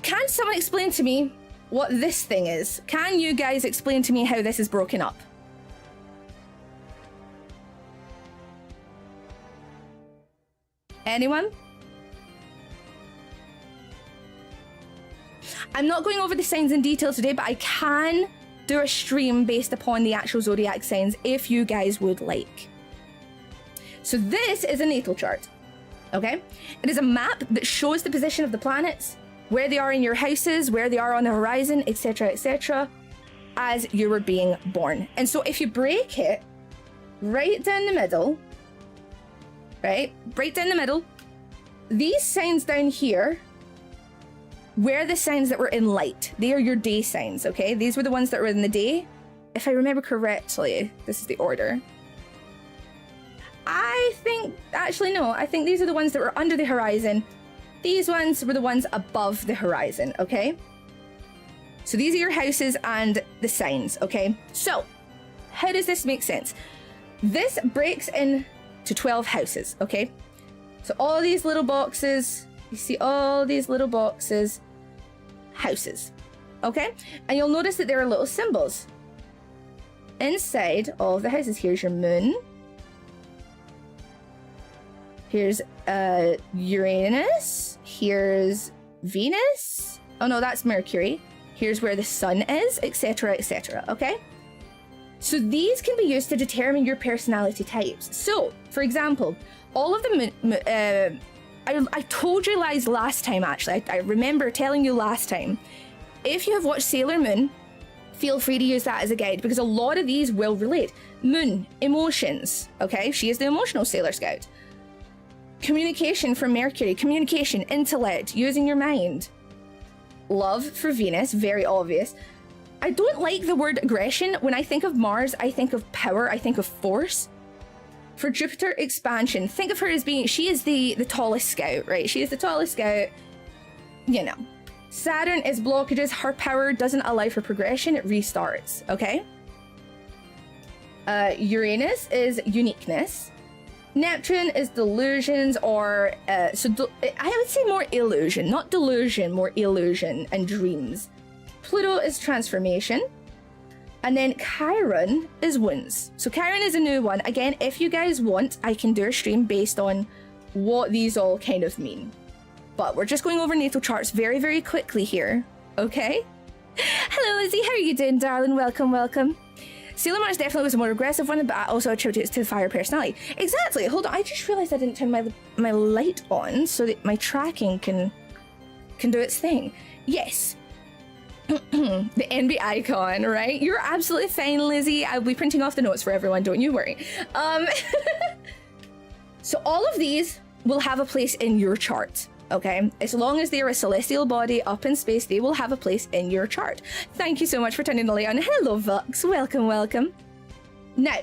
can someone explain to me what this thing is? Can you guys explain to me how this is broken up? Anyone? I'm not going over the signs in detail today, but I can do a stream based upon the actual zodiac signs if you guys would like. So this is a natal chart, okay? It is a map that shows the position of the planets, where they are in your houses, where they are on the horizon, etc., as you were being born. And so if you break it right down the middle, right down the middle, these signs down here were the signs that were in light. They are your day signs, okay? These were the ones that were in the day. If I remember correctly, this is the order. I think, actually no, I think these are the ones that were under the horizon. These ones were the ones above the horizon, okay? So these are your houses and the signs, okay? So, how does this make sense? This breaks into 12 houses, okay? So all these little boxes, you see all these little boxes, houses, okay? And you'll notice that there are little symbols inside all of the houses. Here's your moon. Here's Uranus. Here's Venus. Oh no, that's Mercury. Here's where the sun is, etc., okay? So these can be used to determine your personality types. So, for example, all of the I told you lies last time, actually. I remember telling you last time. If you have watched Sailor Moon, feel free to use that as a guide, because a lot of these will relate. Moon, emotions, okay? She is the emotional Sailor Scout. Communication for Mercury, communication, intellect, using your mind. Love for Venus, very obvious. I don't like the word aggression. When I think of Mars, I think of power, I think of force. For Jupiter, expansion. Think of her as being, she is the tallest scout, right? She is the tallest scout, you know. Saturn is blockages. Her power doesn't allow for progression, it restarts, okay? Uranus is uniqueness. Neptune is delusions, or I would say more illusion, not delusion, more illusion and dreams. Pluto is transformation. And then Chiron is wounds. So Chiron is a new one. Again, if you guys want, I can do a stream based on what these all kind of mean. But we're just going over natal charts very, very quickly here, okay? Hello, Lizzie. How are you doing, darling? Welcome, welcome. Sailor Mars definitely was a more aggressive one, but I also attribute it to the fire personality. Exactly. Hold on. I just realized I didn't turn my light on so that my tracking can do its thing. Yes. The envy icon, right? You're absolutely fine, Lizzie. I'll be printing off the notes for everyone, don't you worry. So all of these will have a place in your chart, okay? As long as they're a celestial body up in space, they will have a place in your chart. Thank you so much for turning the light on. Hello, Vux. Welcome, welcome. Now,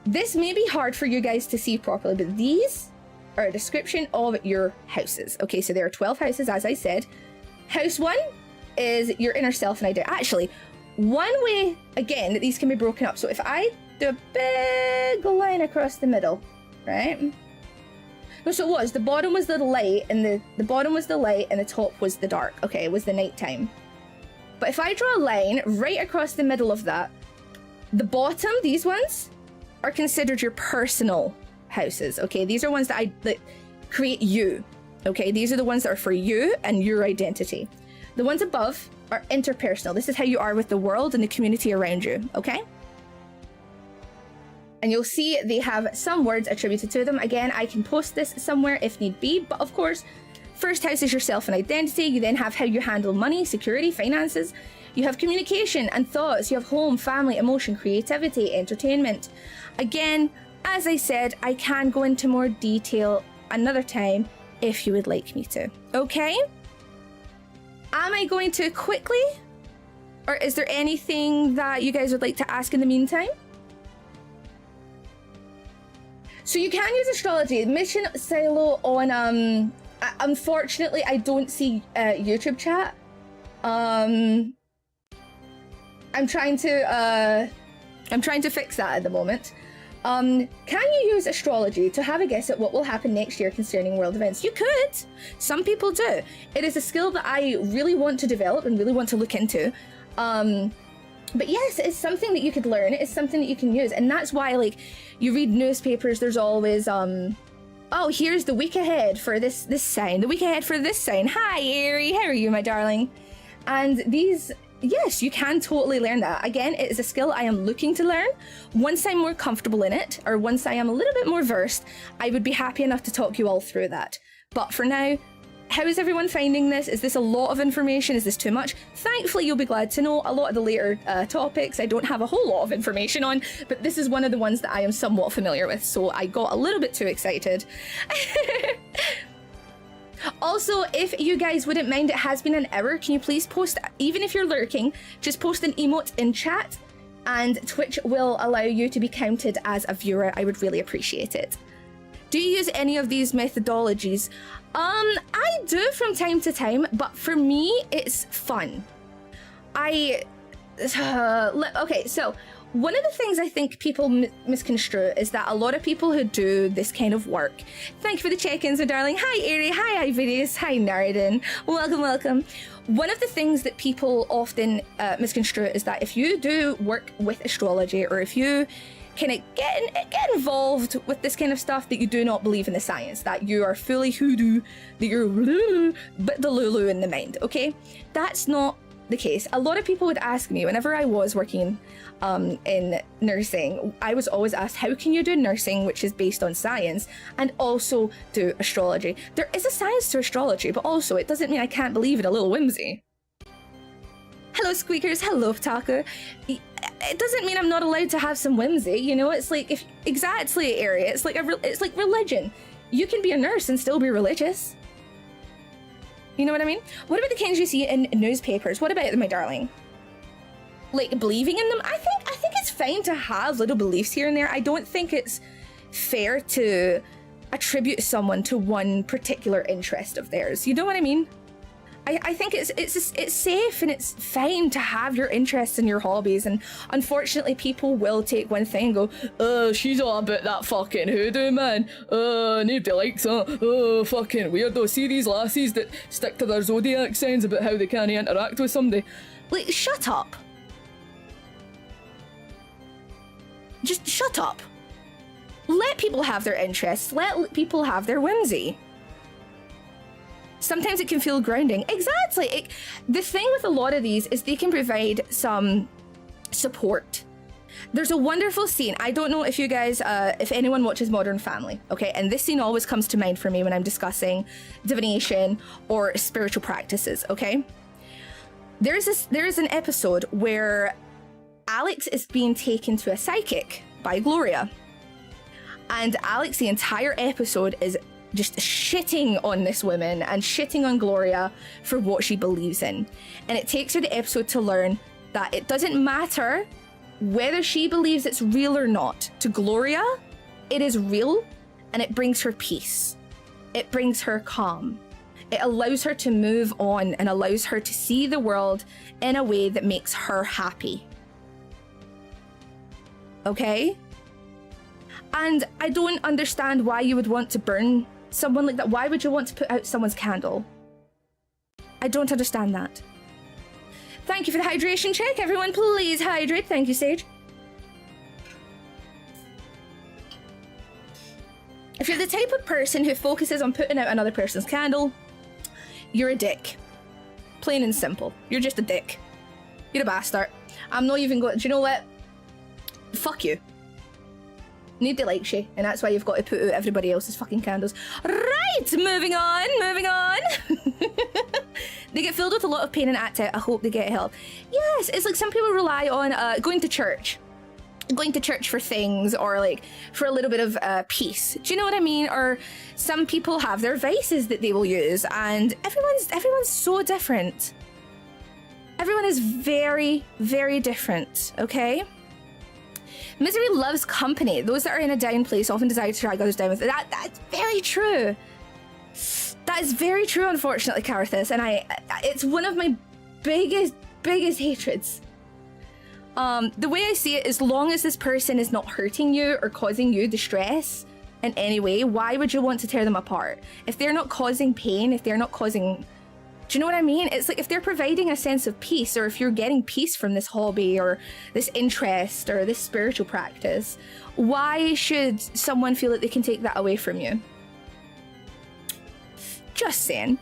this may be hard for you guys to see properly, but these are a description of your houses. Okay, so there are 12 houses, as I said. House 1 is your inner self and identity. Actually, one way, again, that these can be broken up. So if I do a big line across the middle, right? No, so it was, the bottom was the light, and the bottom was the light, and the top was the dark. Okay, it was the nighttime. But if I draw a line right across the middle of that, the bottom, these ones, are considered your personal houses. Okay, these are ones that create you. Okay, these are the ones that are for you and your identity. The ones above are interpersonal. This is how you are with the world and the community around you, okay? And you'll see they have some words attributed to them. Again, I can post this somewhere if need be, but of course, first house is yourself and identity. You then have how you handle money, security, finances. You have communication and thoughts. You have home, family, emotion, creativity, entertainment. Again, as I said, I can go into more detail another time if you would like me to, okay? Am I going to quickly? Or is there anything that you guys would like to ask in the meantime? So you can use astrology. Mission Silo on, unfortunately, I don't see YouTube chat. I'm trying to fix that at the moment. Can you use astrology to have a guess at what will happen next year concerning world events? You could. Some people do. It is a skill that I really want to develop and really want to look into. But yes, it's something that you could learn. It's something that you can use. And that's why, like, you read newspapers, there's always, oh, here's the week ahead for this sign, the week ahead for this sign. Hi, Aries, how are you, my darling? And these, yes, you can totally learn that. Again, it is a skill I am looking to learn. Once I'm more comfortable in it, or once I am a little bit more versed, I would be happy enough to talk you all through that. But for now, how is everyone finding this? Is this a lot of information? Is this too much? Thankfully, you'll be glad to know a lot of the later topics I don't have a whole lot of information on, but this is one of the ones that I am somewhat familiar with, so I got a little bit too excited. Also, if you guys wouldn't mind, it has been an hour. Can you please post, even if you're lurking, just post an emote in chat, and Twitch will allow you to be counted as a viewer. I would really appreciate it. Do you use any of these methodologies? I do from time to time, but for me, it's fun. Okay, so one of the things I think people misconstrue is that a lot of people who do this kind of work, thank you for the check-ins, my darling. Hi, Aerie. Hi, Ividius. Hi, Narden. Welcome, welcome. One of the things that people often misconstrue is that if you do work with astrology, or if you kind of get involved with this kind of stuff, that you do not believe in the science, that you are fully hoodoo, that you're but the Lulu in the mind, okay? That's not the case. A lot of people would ask me, whenever I was working in nursing, I was always asked, how can you do nursing, which is based on science, and also do astrology? There is a science to astrology, but also it doesn't mean I can't believe in a little whimsy. Hello, Squeakers. Hello, Ptaka. It doesn't mean I'm not allowed to have some whimsy, you know? It's like, if exactly, area. It's like it's like religion. You can be a nurse and still be religious. You know what I mean? What about the kinds you see in newspapers? What about them, my darling? Like, believing in them? I think it's fine to have little beliefs here and there. I don't think it's fair to attribute someone to one particular interest of theirs. You know what I mean? I think it's safe and it's fine to have your interests and your hobbies, and unfortunately people will take one thing and go, oh, she's all about that fucking hoodoo, man. Nobody likes that. Oh, fucking weirdo. See these lassies that stick to their zodiac signs about how they can't interact with somebody. Like, shut up. Just shut up. Let people have their interests. Let people have their whimsy. Sometimes it can feel grounding. Exactly. The thing with a lot of these is they can provide some support. There's a wonderful scene. I don't know if you guys, if anyone watches Modern Family, okay? And this scene always comes to mind for me when I'm discussing divination or spiritual practices, okay? There is an episode where Alex is being taken to a psychic by Gloria. And Alex, the entire episode, is just shitting on this woman and shitting on Gloria for what she believes in. And it takes her the episode to learn that it doesn't matter whether she believes it's real or not. To Gloria, it is real, and it brings her peace. It brings her calm. It allows her to move on and allows her to see the world in a way that makes her happy. Okay? And I don't understand why you would want to burn someone like that. Why would you want to put out someone's candle? I don't understand that. Thank you for the hydration check. Everyone, please hydrate. Thank you, Sage. If you're the type of person who focuses on putting out another person's candle, you're a dick. Plain and simple. You're just a dick. You're a bastard. I'm not even going... Do you know what? Fuck you. Need to like you, and that's why you've got to put out everybody else's fucking candles. Right, moving on. They get filled with a lot of pain and act out. I hope they get help. Yes, it's like some people rely on going to church for things, or like for a little bit of peace. Do you know what I mean? Or some people have their vices that they will use, and everyone's so different. Everyone is very, very different, okay? Misery loves company. Those that are in a down place often desire to drag others down with it. That's very true. That is very true, unfortunately, Carthus, and it's one of my biggest hatreds. The way I see it, as long as this person is not hurting you or causing you distress in any way, why would you want to tear them apart? If they're not causing pain, if they're not causing... Do you know what I mean? It's like if they're providing a sense of peace, or if you're getting peace from this hobby or this interest or this spiritual practice, why should someone feel that they can take that away from you? Just saying.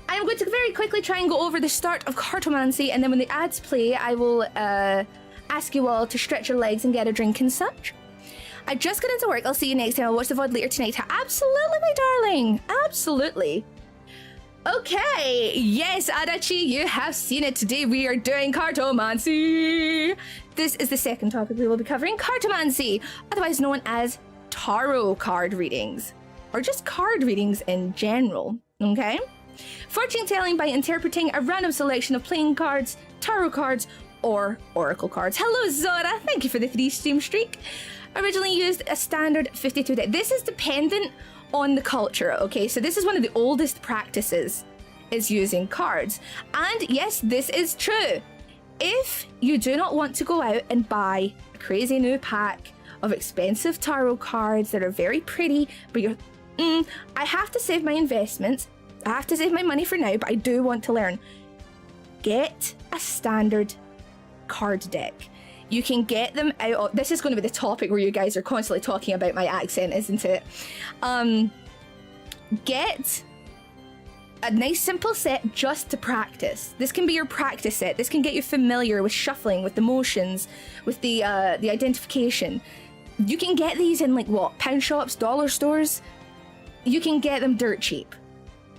I'm going to very quickly try and go over the start of cartomancy, and then when the ads play, I will ask you all to stretch your legs and get a drink and such. I just got into work. I'll see you next time. I'll watch the VOD later tonight. Absolutely, my darling. Absolutely. Okay, yes, Adachi, you have seen it. Today we are doing cartomancy. This is the second topic we will be covering, cartomancy, otherwise known as tarot card readings, or just card readings in general, okay? Fortune telling by interpreting a random selection of playing cards, tarot cards, or oracle cards. Hello, Zora, thank you for the 3-stream streak. Originally used a standard 52 deck. This is dependent on the culture, okay? So this is one of the oldest practices, is using cards. And yes, this is true. If you do not want to go out and buy a crazy new pack of expensive tarot cards that are very pretty, but you're, I have to save my investments, I have to save my money for now, but I do want to learn. Get a standard card deck. You can get them out of, this is going to be the topic where you guys are constantly talking about my accent, isn't it? Get a nice simple set just to practice. This can be your practice set. This can get you familiar with shuffling, with the motions, with the identification. You can get these in like what, pound shops, dollar stores? You can get them dirt cheap,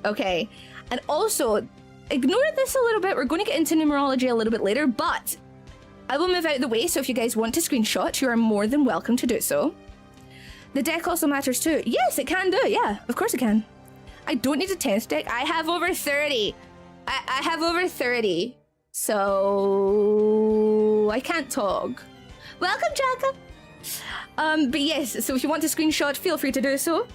okay? And also, ignore this a little bit. We're going to get into numerology a little bit later, but I will move out of the way, so if you guys want to screenshot, you are more than welcome to do so. The deck also matters too. Yes, it can do, yeah, of course it can. I don't need a 10th deck, I have over 30. I have over 30, so I can't talk. Welcome, Jaka. But yes, so if you want to screenshot, feel free to do so.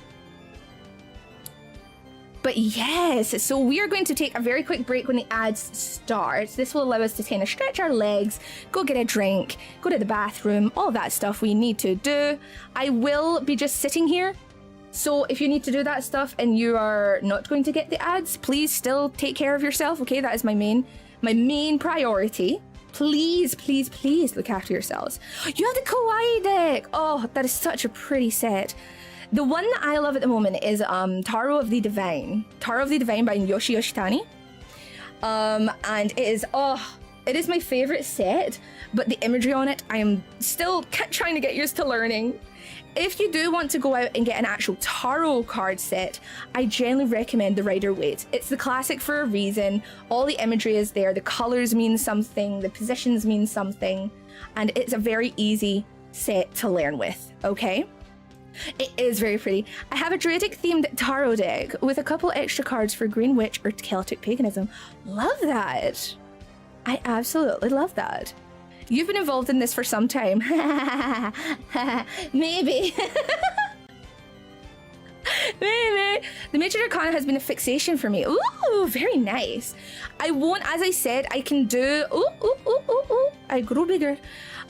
But yes, so we are going to take a very quick break when the ads start. This will allow us to kind of stretch our legs, go get a drink, go to the bathroom, all that stuff we need to do. I will be just sitting here. So if you need to do that stuff and you are not going to get the ads, please still take care of yourself, okay? That is my main priority. Please, please, please look after yourselves. You have the Kawaii deck. Oh, that is such a pretty set. The one that I love at the moment is Tarot of the Divine. Tarot of the Divine by Yoshi Yoshitani. And it is my favorite set, but the imagery on it, I am still trying to get used to learning. If you do want to go out and get an actual tarot card set, I generally recommend the Rider-Waite. It's the classic for a reason. All the imagery is there, the colors mean something, the positions mean something, and it's a very easy set to learn with, okay? It is very pretty. I have a Druidic themed tarot deck with a couple extra cards for Green Witch or Celtic Paganism. Love that. I absolutely love that. You've been involved in this for some time. Maybe. Maybe. The Major Arcana has been a fixation for me. Ooh, very nice. I won't, as I said, I can do... Ooh. I grew bigger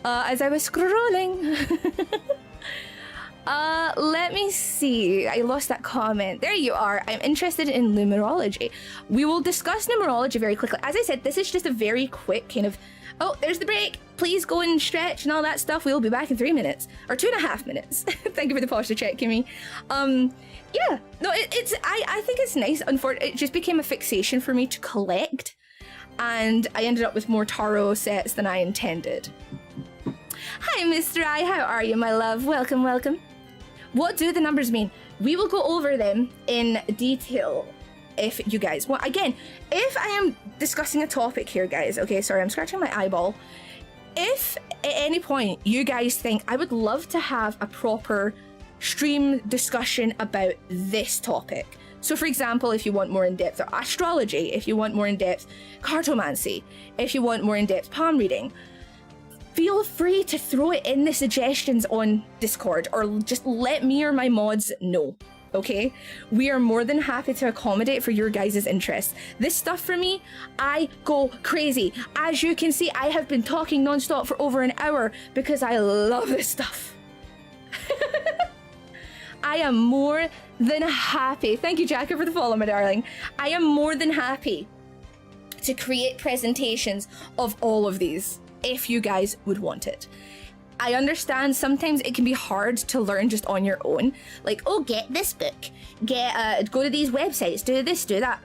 as I was scrolling. Let me see. I lost that comment. There you are. I'm interested in numerology. We will discuss numerology very quickly. As I said, this is just a very quick kind of... Oh, there's the break. Please go and stretch and all that stuff. We'll be back in 3 minutes. Or 2.5 minutes. Thank you for the posture check, Kimmy. Yeah. No, I think it's nice. Unfortunately, it just became a fixation for me to collect. And I ended up with more tarot sets than I intended. Hi, Mr. I. How are you, my love? Welcome, welcome. What do the numbers mean? We will go over them in detail if you guys want. Again, if I am discussing a topic here, guys, okay, sorry, I'm scratching my eyeball. If at any point you guys think I would love to have a proper stream discussion about this topic. So for example, if you want more in-depth astrology, if you want more in-depth cartomancy, if you want more in-depth palm reading, feel free to throw it in the suggestions on Discord or just let me or my mods know. okay? We are more than happy to accommodate for your guys' interests. This stuff for me, I go crazy. As you can see, I have been talking nonstop for over an hour because I love this stuff. I am more than happy. Thank you, Jacka, for the follow, my darling. I am more than happy to create presentations of all of these if you guys would want it. I understand sometimes it can be hard to learn just on your own. Like, oh, get this book, go to these websites, do this, do that.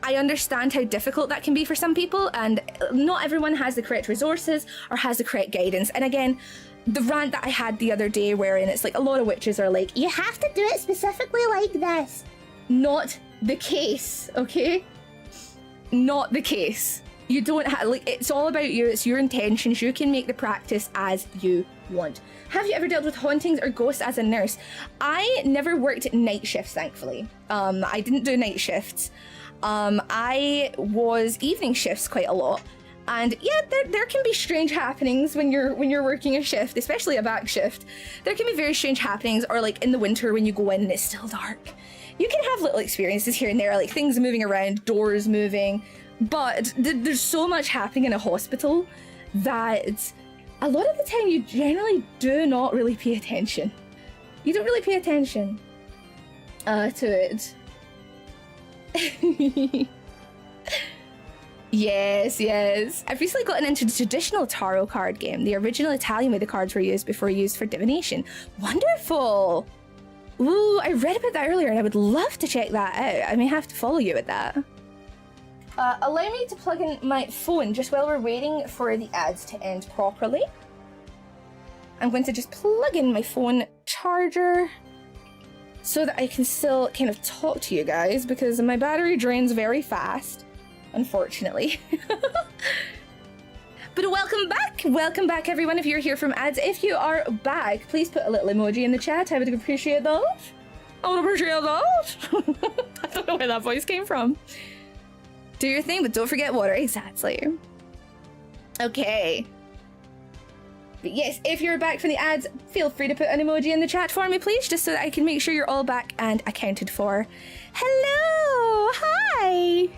I understand how difficult that can be for some people, and not everyone has the correct resources or has the correct guidance. And again, the rant that I had the other day wherein it's like a lot of witches are like, you have to do it specifically like this. Not the case, okay? Not the case. You don't have, like, it's all about you, it's your intentions. You can make the practice as you want. Have you ever dealt with hauntings or ghosts as a nurse? I never worked night shifts, thankfully. I didn't do night shifts. I was evening shifts quite a lot. And yeah, there can be strange happenings when you're working a shift, especially a back shift. There can be very strange happenings, or like in the winter when you go in and it's still dark. You can have little experiences here and there, like things moving around, doors moving. But there's so much happening in a hospital that a lot of the time you generally do not really pay attention. You don't really pay attention to it. Yes. I've recently gotten into the traditional tarot card game. The original Italian way the cards were used before used for divination. Wonderful! Ooh, I read about that earlier and I would love to check that out. I may have to follow you with that. Allow me to plug in my phone just while we're waiting for the ads to end properly. I'm going to just plug in my phone charger so that I can still kind of talk to you guys, because my battery drains very fast, unfortunately. But welcome back everyone if you're here from ads. If you are back, please put a little emoji in the chat. I would appreciate that. I would appreciate that. I don't know where that voice came from. Do your thing, but don't forget water. Exactly. Okay. But yes, if you're back from the ads, feel free to put an emoji in the chat for me, please, just so that I can make sure you're all back and accounted for. Hello! Hi!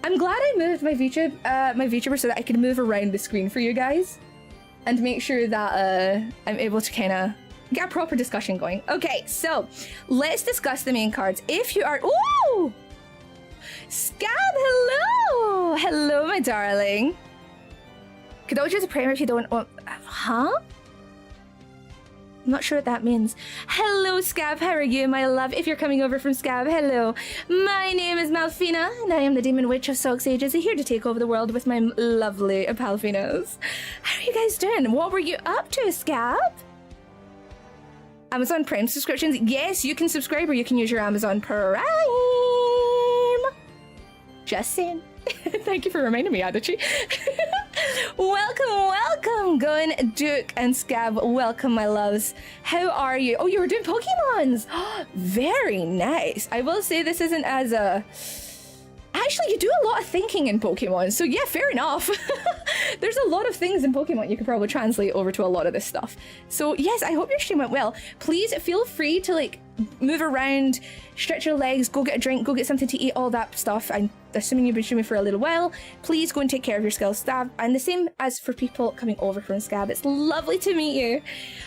I'm glad I moved my VTuber so that I can move around the screen for you guys and make sure that I'm able to kind of get a proper discussion going. Okay, so let's discuss the main cards. If you are... Ooh! Scab, hello! Hello, my darling. Could I choose a primer if you don't want... Huh? I'm not sure what that means. Hello, Scab. How are you, my love? If you're coming over from Scab, hello. My name is Malfina, and I am the Demon Witch of Sox Agency, here to take over the world with my lovely Palfinas. How are you guys doing? What were you up to, Scab? Amazon Prime subscriptions? Yes, you can subscribe or you can use your Amazon Prime. Just saying. Thank you for reminding me, Adachi. Welcome, Gun, Duke, and Scab. Welcome, my loves. How are you? Oh, you were doing Pokemons. Very nice. I will say this isn't as a... Actually, you do a lot of thinking in Pokemon, so yeah, fair enough. There's a lot of things in Pokemon you could probably translate over to a lot of this stuff. So yes, I hope your stream went well. Please feel free to like move around, stretch your legs, go get a drink, go get something to eat, all that stuff. I'm assuming you've been streaming for a little while. Please go and take care of yourself, Scab. And the same as for people coming over from Scab. It's lovely to meet you.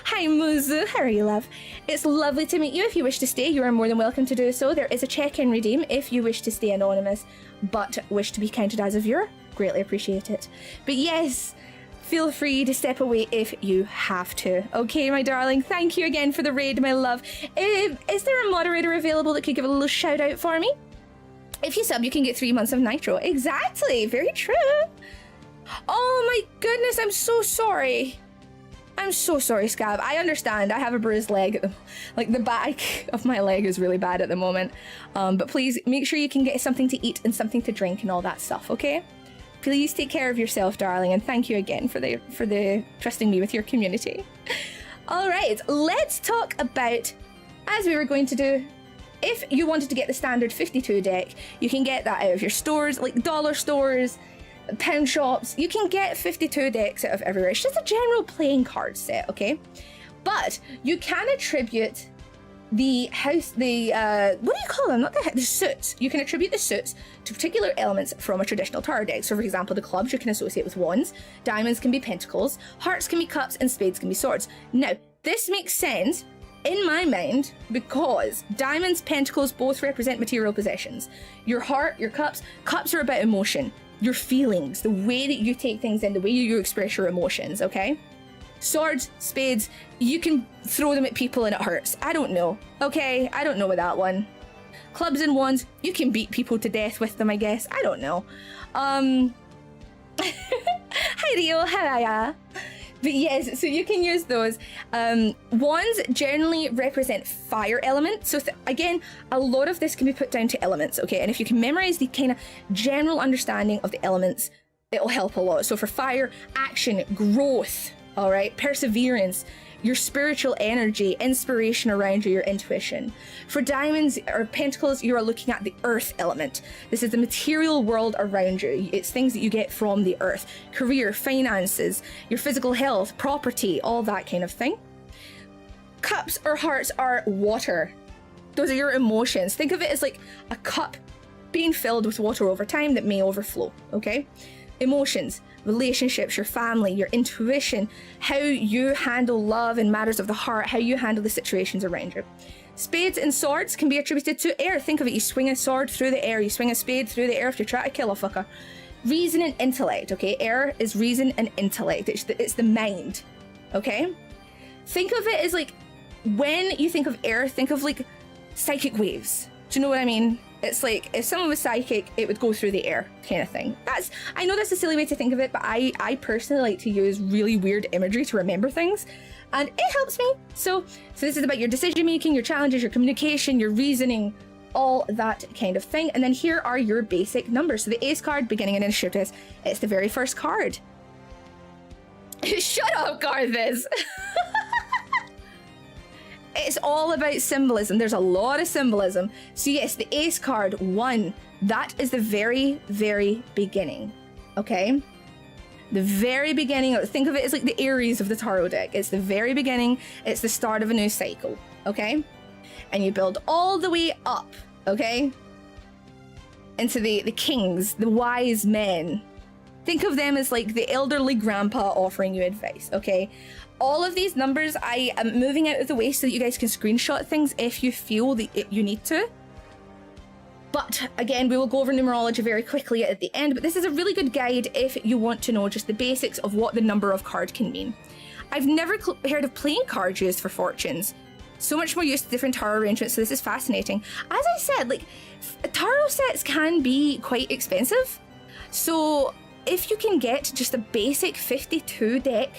Hi, Muzu. How are you, love? It's lovely to meet you. If you wish to stay, you are more than welcome to do so. There is a check-in redeem if you wish to stay anonymous, but wish to be counted as a viewer. Greatly appreciate it. But yes, feel free to step away if you have to. Okay, my darling, thank you again for the raid, my love. Is there a moderator available that could give a little shout out for me? If you sub, you can get 3 months of Nitro. Exactly, very true. Oh my goodness, I'm so sorry. I'm so sorry, Scab. I understand. I have a bruised leg. Like, the back of my leg is really bad at the moment. But please make sure you can get something to eat and something to drink and all that stuff, okay? Please take care of yourself, darling, and thank you again for the trusting me with your community. All right, let's talk about, as we were going to do, if you wanted to get the standard 52 deck, you can get that out of your stores, like dollar stores, pound shops. You can get 52 decks out of everywhere. It's just a general playing card set, okay? But you can attribute the what do you call them? Not the suits. You can attribute the suits to particular elements from a traditional tarot deck. So for example, the clubs you can associate with wands, diamonds can be pentacles, hearts can be cups, and spades can be swords. Now, this makes sense in my mind because diamonds, pentacles both represent material possessions. Your heart, your cups are about emotion, your feelings, the way that you take things in, the way you express your emotions, okay? Swords, spades, you can throw them at people and it hurts. I don't know. Okay, I don't know with that one. Clubs and wands, you can beat people to death with them, I guess. I don't know. Hi Rio, hiya. But yes, so you can use those. Wands generally represent fire element. So again, a lot of this can be put down to elements, okay? And if you can memorize the kind of general understanding of the elements, it'll help a lot. So for fire, action, growth, all right, perseverance, your spiritual energy, inspiration around you, your intuition. For diamonds or pentacles, you are looking at the earth element. This is the material world around you. It's things that you get from the earth. Career, finances, your physical health, property, all that kind of thing. Cups or hearts are water. Those are your emotions. Think of it as like a cup being filled with water over time that may overflow, okay? Emotions, relationships, your family, your intuition, how you handle love and matters of the heart, how you handle the situations around you. Spades and swords can be attributed to air. Think of it, you swing a sword through the air, you swing a spade through the air if you try to kill a fucker. Reason and intellect, okay? Air is reason and intellect. It's the mind, okay? Think of it as like, when you think of air, think of like psychic waves. Do you know what I mean? It's like, if someone was psychic, it would go through the air kind of thing. I know that's a silly way to think of it, but I personally like to use really weird imagery to remember things, and it helps me. So this is about your decision making, your challenges, your communication, your reasoning, all that kind of thing. And then here are your basic numbers. So the ace card, beginning and initiative, it's the very first card. Shut up, Garthis. It's all about symbolism. There's a lot of symbolism. So yes, the ace card, 1, that is the very, very beginning, okay? The very beginning, think of it as like the Aries of the tarot deck. It's the very beginning, it's the start of a new cycle, okay? And you build all the way up, okay? Into the kings, the wise men. Think of them as like the elderly grandpa offering you advice, okay? All of these numbers, I am moving out of the way so that you guys can screenshot things if you feel that you need to. But again, we will go over numerology very quickly at the end, but this is a really good guide if you want to know just the basics of what the number of card can mean. I've never heard of playing cards used for fortunes. So much more used to different tarot arrangements, so this is fascinating. As I said, like, tarot sets can be quite expensive. So if you can get just a basic 52 deck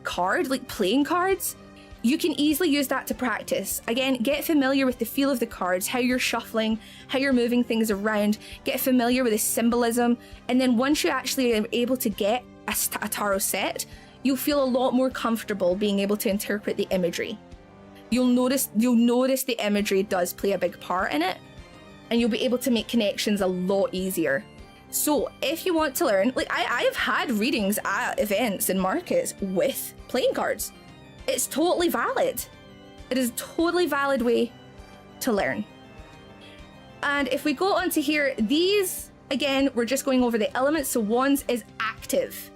card, like playing cards, you can easily use that to practice. Again, get familiar with the feel of the cards, how you're shuffling, how you're moving things around, get familiar with the symbolism, and then once you actually are able to get a tarot set, you'll feel a lot more comfortable being able to interpret the imagery. You'll notice the imagery does play a big part in it, and you'll be able to make connections a lot easier. So if you want to learn, like I've had readings at events and markets with playing cards. It's totally valid. It is a totally valid way to learn. And if we go on to here, these, again, we're just going over the elements. So wands is active,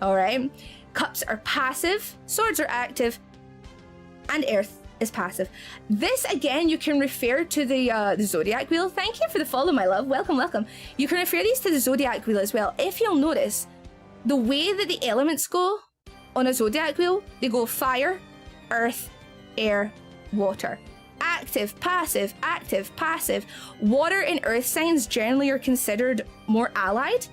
all right? Cups are passive, swords are active, and earth is passive. This, again, you can refer to the zodiac wheel. Thank you for the follow, my love. Welcome, welcome. You can refer these to the zodiac wheel as well. If you'll notice, the way that the elements go on a zodiac wheel, they go fire, earth, air, water. Active, passive, active, passive. Water and earth signs generally are considered more allied,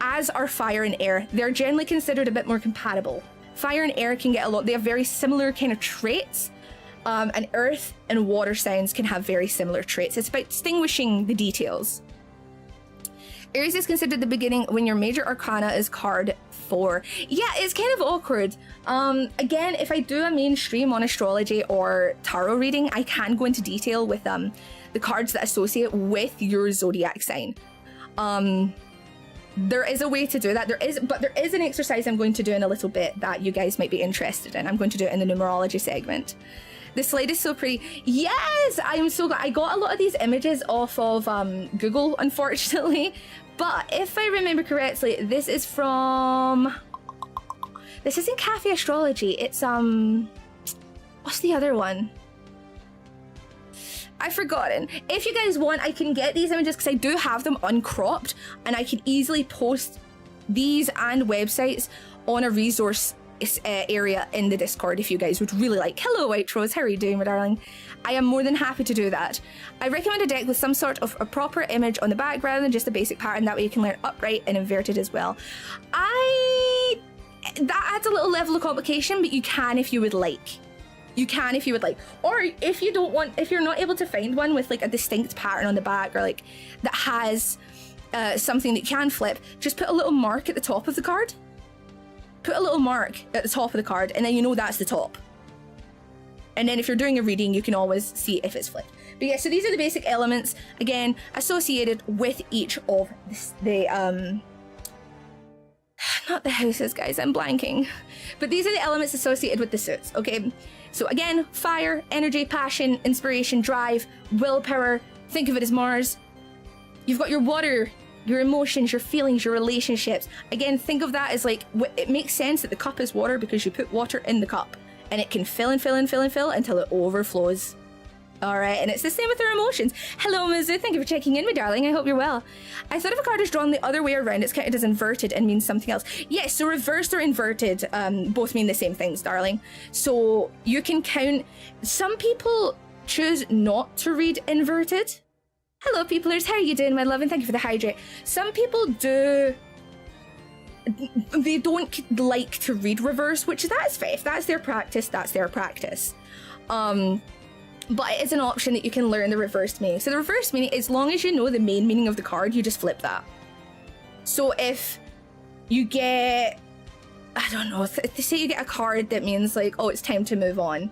as are fire and air. They're generally considered a bit more compatible. Fire and air can get a lot, they have very similar kind of traits, and earth and water signs can have very similar traits. It's about distinguishing the details. Aries is considered the beginning when your major arcana is card 4. Yeah, it's kind of awkward. Again, if I do a mainstream on astrology or tarot reading, I can go into detail with the cards that associate with your zodiac sign. there is a way to do that. But there is an exercise I'm going to do in a little bit that you guys might be interested in. I'm going to do it in the numerology segment. The slide is so pretty. Yes, I'm so glad. I got a lot of these images off of Google, unfortunately. But if I remember correctly, this is from... This isn't Cafe Astrology. It's, what's the other one? I've forgotten. If you guys want, I can get these images because I do have them uncropped, and I can easily post these and websites on a resource area in the Discord if you guys would really like. Hello, White Rose. How are you doing, my darling? I am more than happy to do that. I recommend a deck with some sort of a proper image on the back rather than just a basic pattern. That way you can learn upright and inverted as well. That adds a little level of complication, but you can if you would like. You can if you would like. Or if you don't want, if you're not able to find one with like a distinct pattern on the back or like that has something that you can flip, just put a little mark at the top of the card. Put a little mark at the top of the card, and then you know that's the top. And then if you're doing a reading, you can always see if it's flipped. But yeah, so these are the basic elements, again, associated with each of the not the houses, guys, I'm blanking. But these are the elements associated with the suits, okay? So again, fire, energy, passion, inspiration, drive, willpower. Think of it as Mars. You've got your water, your emotions, your feelings, your relationships. Again, think of that as like, it makes sense that the cup is water because you put water in the cup and it can fill and fill and fill and fill until it overflows. All right, and it's the same with our emotions. Hello, Mizu. Thank you for checking in, my darling. I hope you're well. I thought if a card is drawn the other way around, it's counted as inverted and means something else. Yes, so reversed or inverted both mean the same things, darling. So you can count. Some people choose not to read inverted. Hello, peoplers. How are you doing, my love? And thank you for the hydrate. Some people do. They don't like to read reverse, which that's fair. If that's their practice, that's their practice. But it is an option that you can learn the reversed meaning. So the reversed meaning, as long as you know the main meaning of the card, you just flip that. So if you get, I don't know, say you get a card that means like, oh, it's time to move on.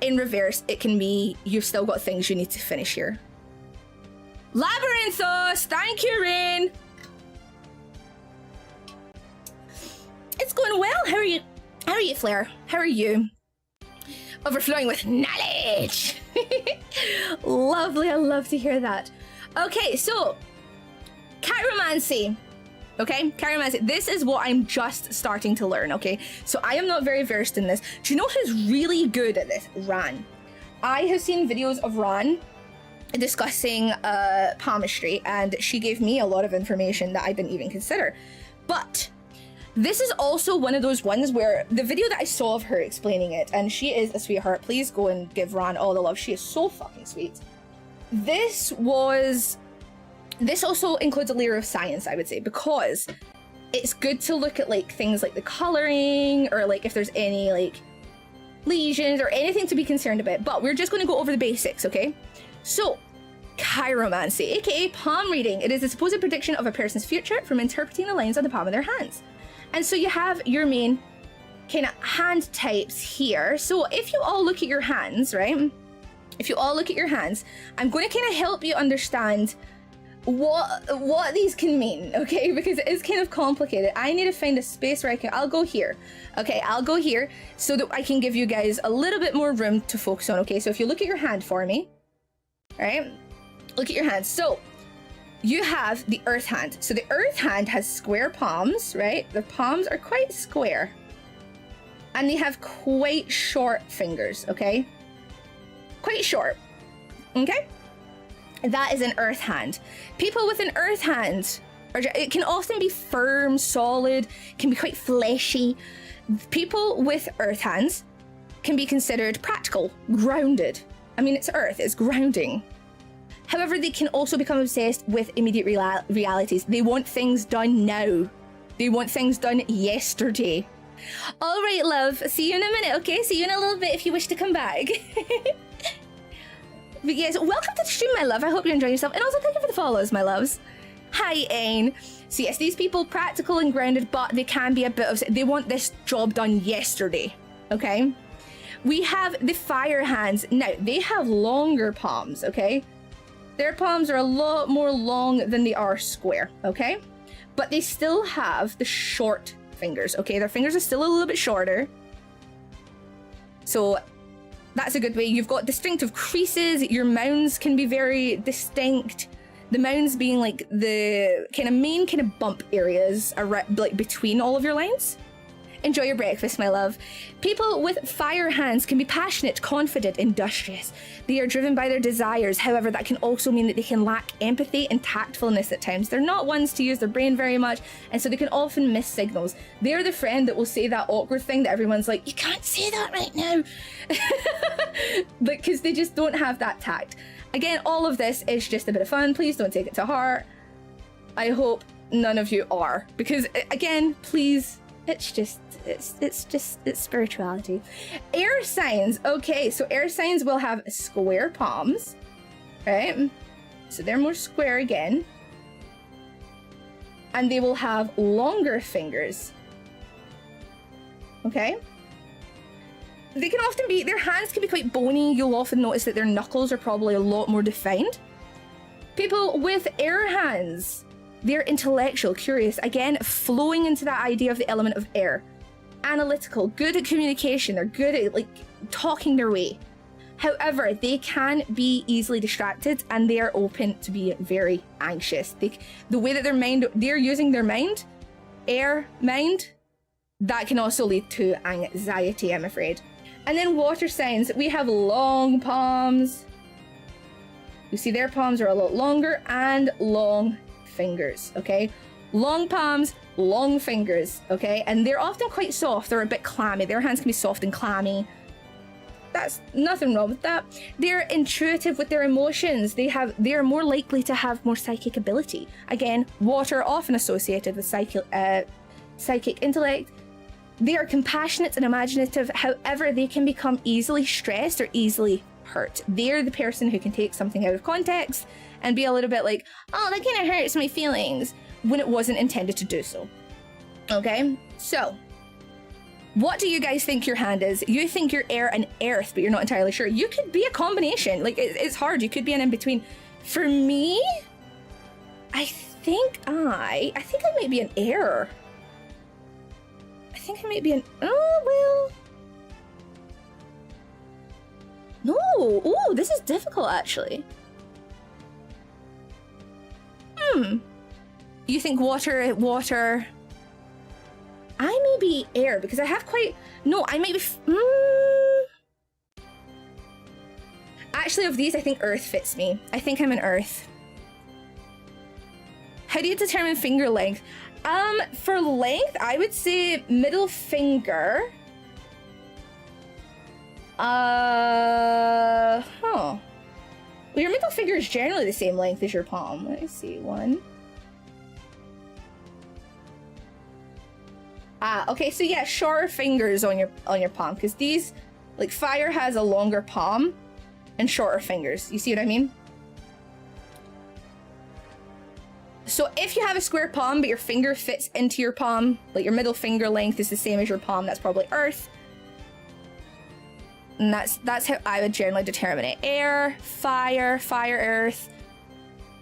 In reverse, it can be, you've still got things you need to finish here. Labyrinthos, thank you, Rain. It's going well. How are you? How are you, Flair? How are you? Overflowing with knowledge. Lovely, I love to hear that. Okay, so chiromancy. Okay, chiromancy. This is what I'm just starting to learn. Okay, so I am not very versed in this. Do you know who's really good at this? Ran. I have seen videos of Ran discussing palmistry, and she gave me a lot of information that I didn't even consider. But this is also one of those ones where the video that I saw of her explaining it, and she is a sweetheart. Please go and give Ran all the love. She is so fucking sweet. This also includes a layer of science, I would say, because it's good to look at like things like the coloring or like if there's any like lesions or anything to be concerned about. But we're just going to go over the basics, okay? So, chiromancy, aka palm reading. It is a supposed prediction of a person's future from interpreting the lines on the palm of their hands. And so you have your main kind of hand types here. So if you all look at your hands, right? If you all look at your hands, I'm going to kind of help you understand what these can mean, okay? Because it is kind of complicated. I need to find a space where I'll go here. Okay, I'll go here so that I can give you guys a little bit more room to focus on, okay? So if you look at your hand for me, right? Look at your hand. So you have the earth hand. So the earth hand has square palms, right? The palms are quite square. And they have quite short fingers, okay? Quite short, okay? That is an earth hand. People with an earth hand, it can often be firm, solid, can be quite fleshy. People with earth hands can be considered practical, grounded. I mean, it's earth, it's grounding. However, they can also become obsessed with immediate realities. They want things done now. They want things done yesterday. All right, love. See you in a minute, okay? See you in a little bit if you wish to come back. But yes, welcome to the stream, my love. I hope you're enjoying yourself. And also, thank you for the follows, my loves. Hi, Ain. So yes, these people, practical and grounded, but they can be a bit of... They want this job done yesterday, okay? We have the fire hands. Now, they have longer palms, okay? Their palms are a lot more long than they are square, okay? but they still have the short fingers, okay? Their fingers are still a little bit shorter. So that's a good way. You've got distinctive creases. Your mounds can be very distinct. The mounds being like the kind of main kind of bump areas like between all of your lines. Enjoy your breakfast, my love. People with fire hands can be passionate, confident, industrious. They are driven by their desires. However, that can also mean that they can lack empathy and tactfulness at times. They're not ones to use their brain very much, and so they can often miss signals. They're the friend that will say that awkward thing that everyone's like, you can't say that right now. Because they just don't have that tact. Again, all of this is just a bit of fun. Please don't take it to heart. I hope none of you are. Because, again, please, it's spirituality. Air signs. Okay, so air signs will have square palms, right? So they're more square again. And they will have longer fingers. Okay? They can often be, their hands can be quite bony. You'll often notice that their knuckles are probably a lot more defined. People with air hands, they're intellectual, curious, again, flowing into that idea of the element of air. Analytical, good at communication, they're good at like talking their way. However, they can be easily distracted and they are open to be very anxious. The way that they're using their mind, air mind, that can also lead to anxiety, I'm afraid. And then water signs, we have long palms. You see their palms are a lot longer and long fingers, okay? Long palms, long fingers, okay? And they're often quite soft. They're a bit clammy. Their hands can be soft and clammy. That's nothing wrong with that. They're intuitive with their emotions. They are more likely to have more psychic ability. Again, water often associated with psychic intellect. They are compassionate and imaginative. However, they can become easily stressed or easily hurt. They're the person who can take something out of context and be a little bit like, oh, that kind of hurts my feelings, when it wasn't intended to do so. Okay, so what do you guys think your hand is? You think you're air and earth, but you're not entirely sure. You could be a combination. Like, it's hard. You could be an in-between. For me, I think I might be an air. I think I might be an, oh, well. No, ooh, this is difficult, actually. You think water. I may be air, because I have quite, no, I might be, Actually, of these, I think earth fits me. I think I'm an earth. How do you determine finger length? For length, I would say middle finger. Well, your middle finger is generally the same length as your palm. Let me see, one. Okay, so yeah, shorter fingers on your palm, because these, like, fire has a longer palm and shorter fingers. You see what I mean? So if you have a square palm, but your finger fits into your palm, like your middle finger length is the same as your palm, that's probably earth. And that's how I would generally determine it. Air, fire, earth,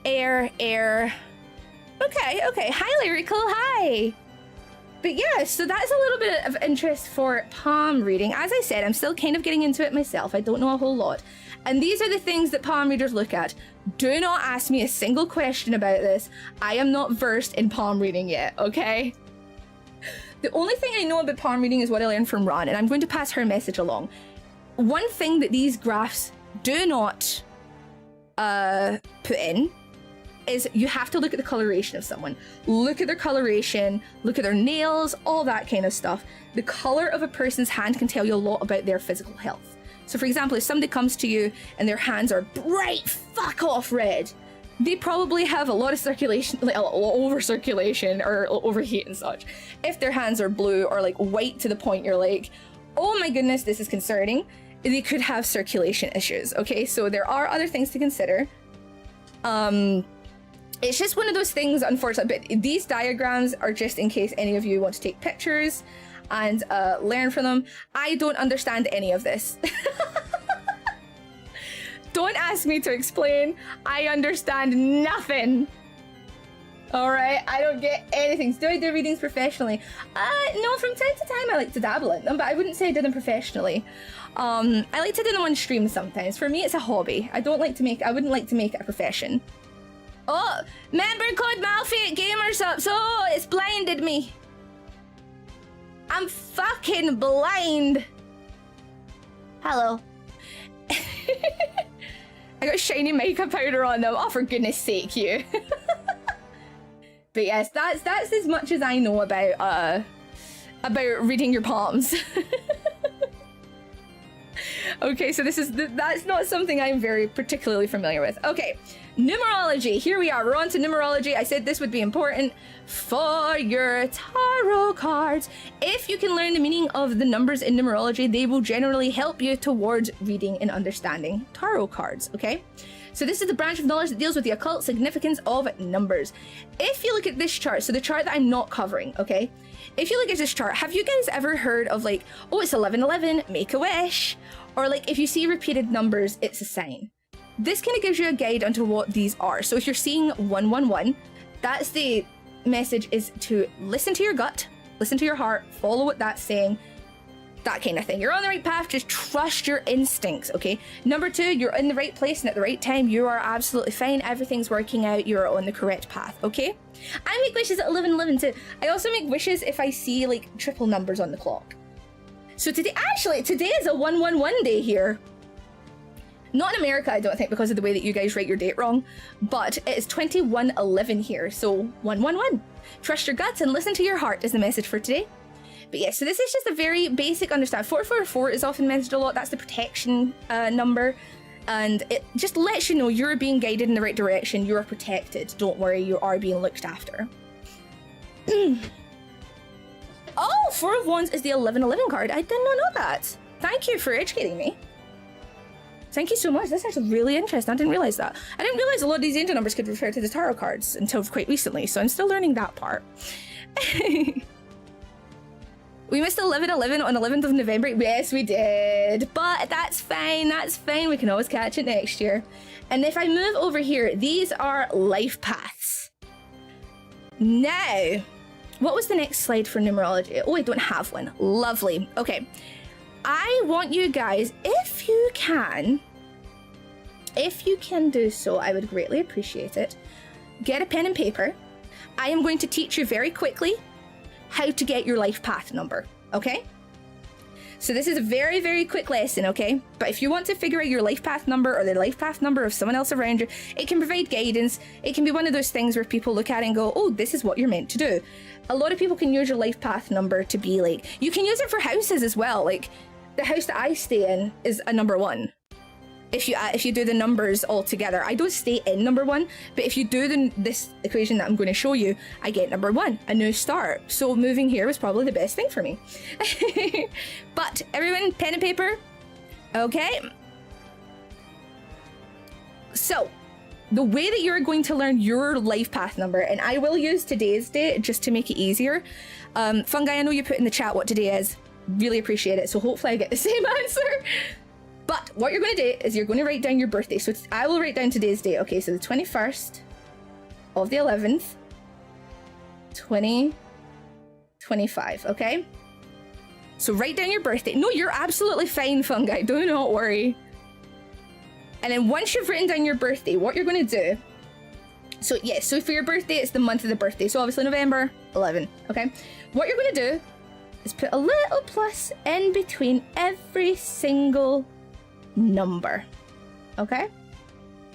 air. Okay. Hi, Lyrical, hi. But yeah, so that's a little bit of interest for palm reading. As I said, I'm still kind of getting into it myself. I don't know a whole lot. And these are the things that palm readers look at. Do not ask me a single question about this. I am not versed in palm reading yet, okay? The only thing I know about palm reading is what I learned from Ron, and I'm going to pass her message along. One thing that these graphs do not put in is you have to look at the coloration of someone. Look at their coloration, look at their nails, all that kind of stuff. The color of a person's hand can tell you a lot about their physical health. So for example, if somebody comes to you and their hands are bright fuck off red, they probably have a lot of circulation, like a lot over circulation or overheat and such. If their hands are blue or like white to the point you're like, oh my goodness, this is concerning, they could have circulation issues. Okay, so there are other things to consider. It's just one of those things, unfortunately, but these diagrams are just in case any of you want to take pictures and learn from them. I don't understand any of this. Don't ask me to explain. I understand nothing. All right, I don't get anything. Do I do readings professionally? No, from time to time I like to dabble in them, but I wouldn't say I do them professionally. I like to do them on stream sometimes. For me, it's a hobby. I wouldn't like to make it a profession. Oh, member code Malfina Gamers up. So it's blinded me. I'm fucking blind. Hello. I got shiny makeup powder on them. Oh, for goodness sake, you. But yes, that's as much as I know about reading your palms. Okay, so that's not something I'm very particularly familiar with. Okay, numerology. Here we are. We're on to numerology. I said this would be important for your tarot cards. If you can learn the meaning of the numbers in numerology, they will generally help you towards reading and understanding tarot cards, okay? So this is the branch of knowledge that deals with the occult significance of numbers. If you look at this chart, so the chart that I'm not covering, okay? If you look at this chart, have you guys ever heard of like, oh, it's 1111, make a wish? Or like, if you see repeated numbers, it's a sign. This kind of gives you a guide onto what these are. So if you're seeing 111, that's the message, is to listen to your gut, listen to your heart, follow what that's saying, that kind of thing. You're on the right path, just trust your instincts, okay? Number 2, you're in the right place and at the right time. You are absolutely fine. Everything's working out. You're on the correct path, okay? I make wishes at 11:11 too. I also make wishes if I see like triple numbers on the clock. So today is a 111 day here. Not in America, I don't think, because of the way that you guys write your date wrong, but it's 2111 here, so 111. Trust your guts and listen to your heart is the message for today. But yeah, so this is just a very basic understanding. 444 is often mentioned a lot. That's the protection number. And it just lets you know you're being guided in the right direction. You're protected. Don't worry, you are being looked after. Oh, 4 of Wands is the 1111 card. I did not know that. Thank you for educating me. Thank you so much. That's actually really interesting. I didn't realize that. I didn't realize a lot of these angel numbers could refer to the tarot cards until quite recently, so I'm still learning that part. We missed 11/11 on 11th of November. Yes, we did. But that's fine. That's fine. We can always catch it next year. And if I move over here, these are life paths. Now, what was the next slide for numerology? Oh, I don't have one. Lovely. Okay. I want you guys, if you can do so, I would greatly appreciate it. Get a pen and paper. I am going to teach you very quickly how to get your life path number, okay? So this is a very, very quick lesson, okay? But if you want to figure out your life path number or the life path number of someone else around you, it can provide guidance. It can be one of those things where people look at it and go, oh, this is what you're meant to do. A lot of people can use your life path number to be like, you can use it for houses as well. Like the house that I stay in is a number 1. If you do the numbers all together. I don't stay in number 1, but if you do this equation that I'm going to show you, I get number 1, a new start. So moving here was probably the best thing for me. But everyone, pen and paper. Okay. So the way that you're going to learn your life path number, and I will use today's date just to make it easier. Fungi, I know you put in the chat what today is. Really appreciate it. So hopefully I get the same answer. But what you're going to do is you're going to write down your birthday. So I will write down today's date. Okay, so the 21st of the 11th, 2025, okay? So write down your birthday. No, you're absolutely fine, Fungi. Do not worry. And then once you've written down your birthday, what you're going to do... So yes, so for your birthday, it's the month of the birthday. So obviously November 11, okay? What you're going to do is put a little plus in between every single number, okay?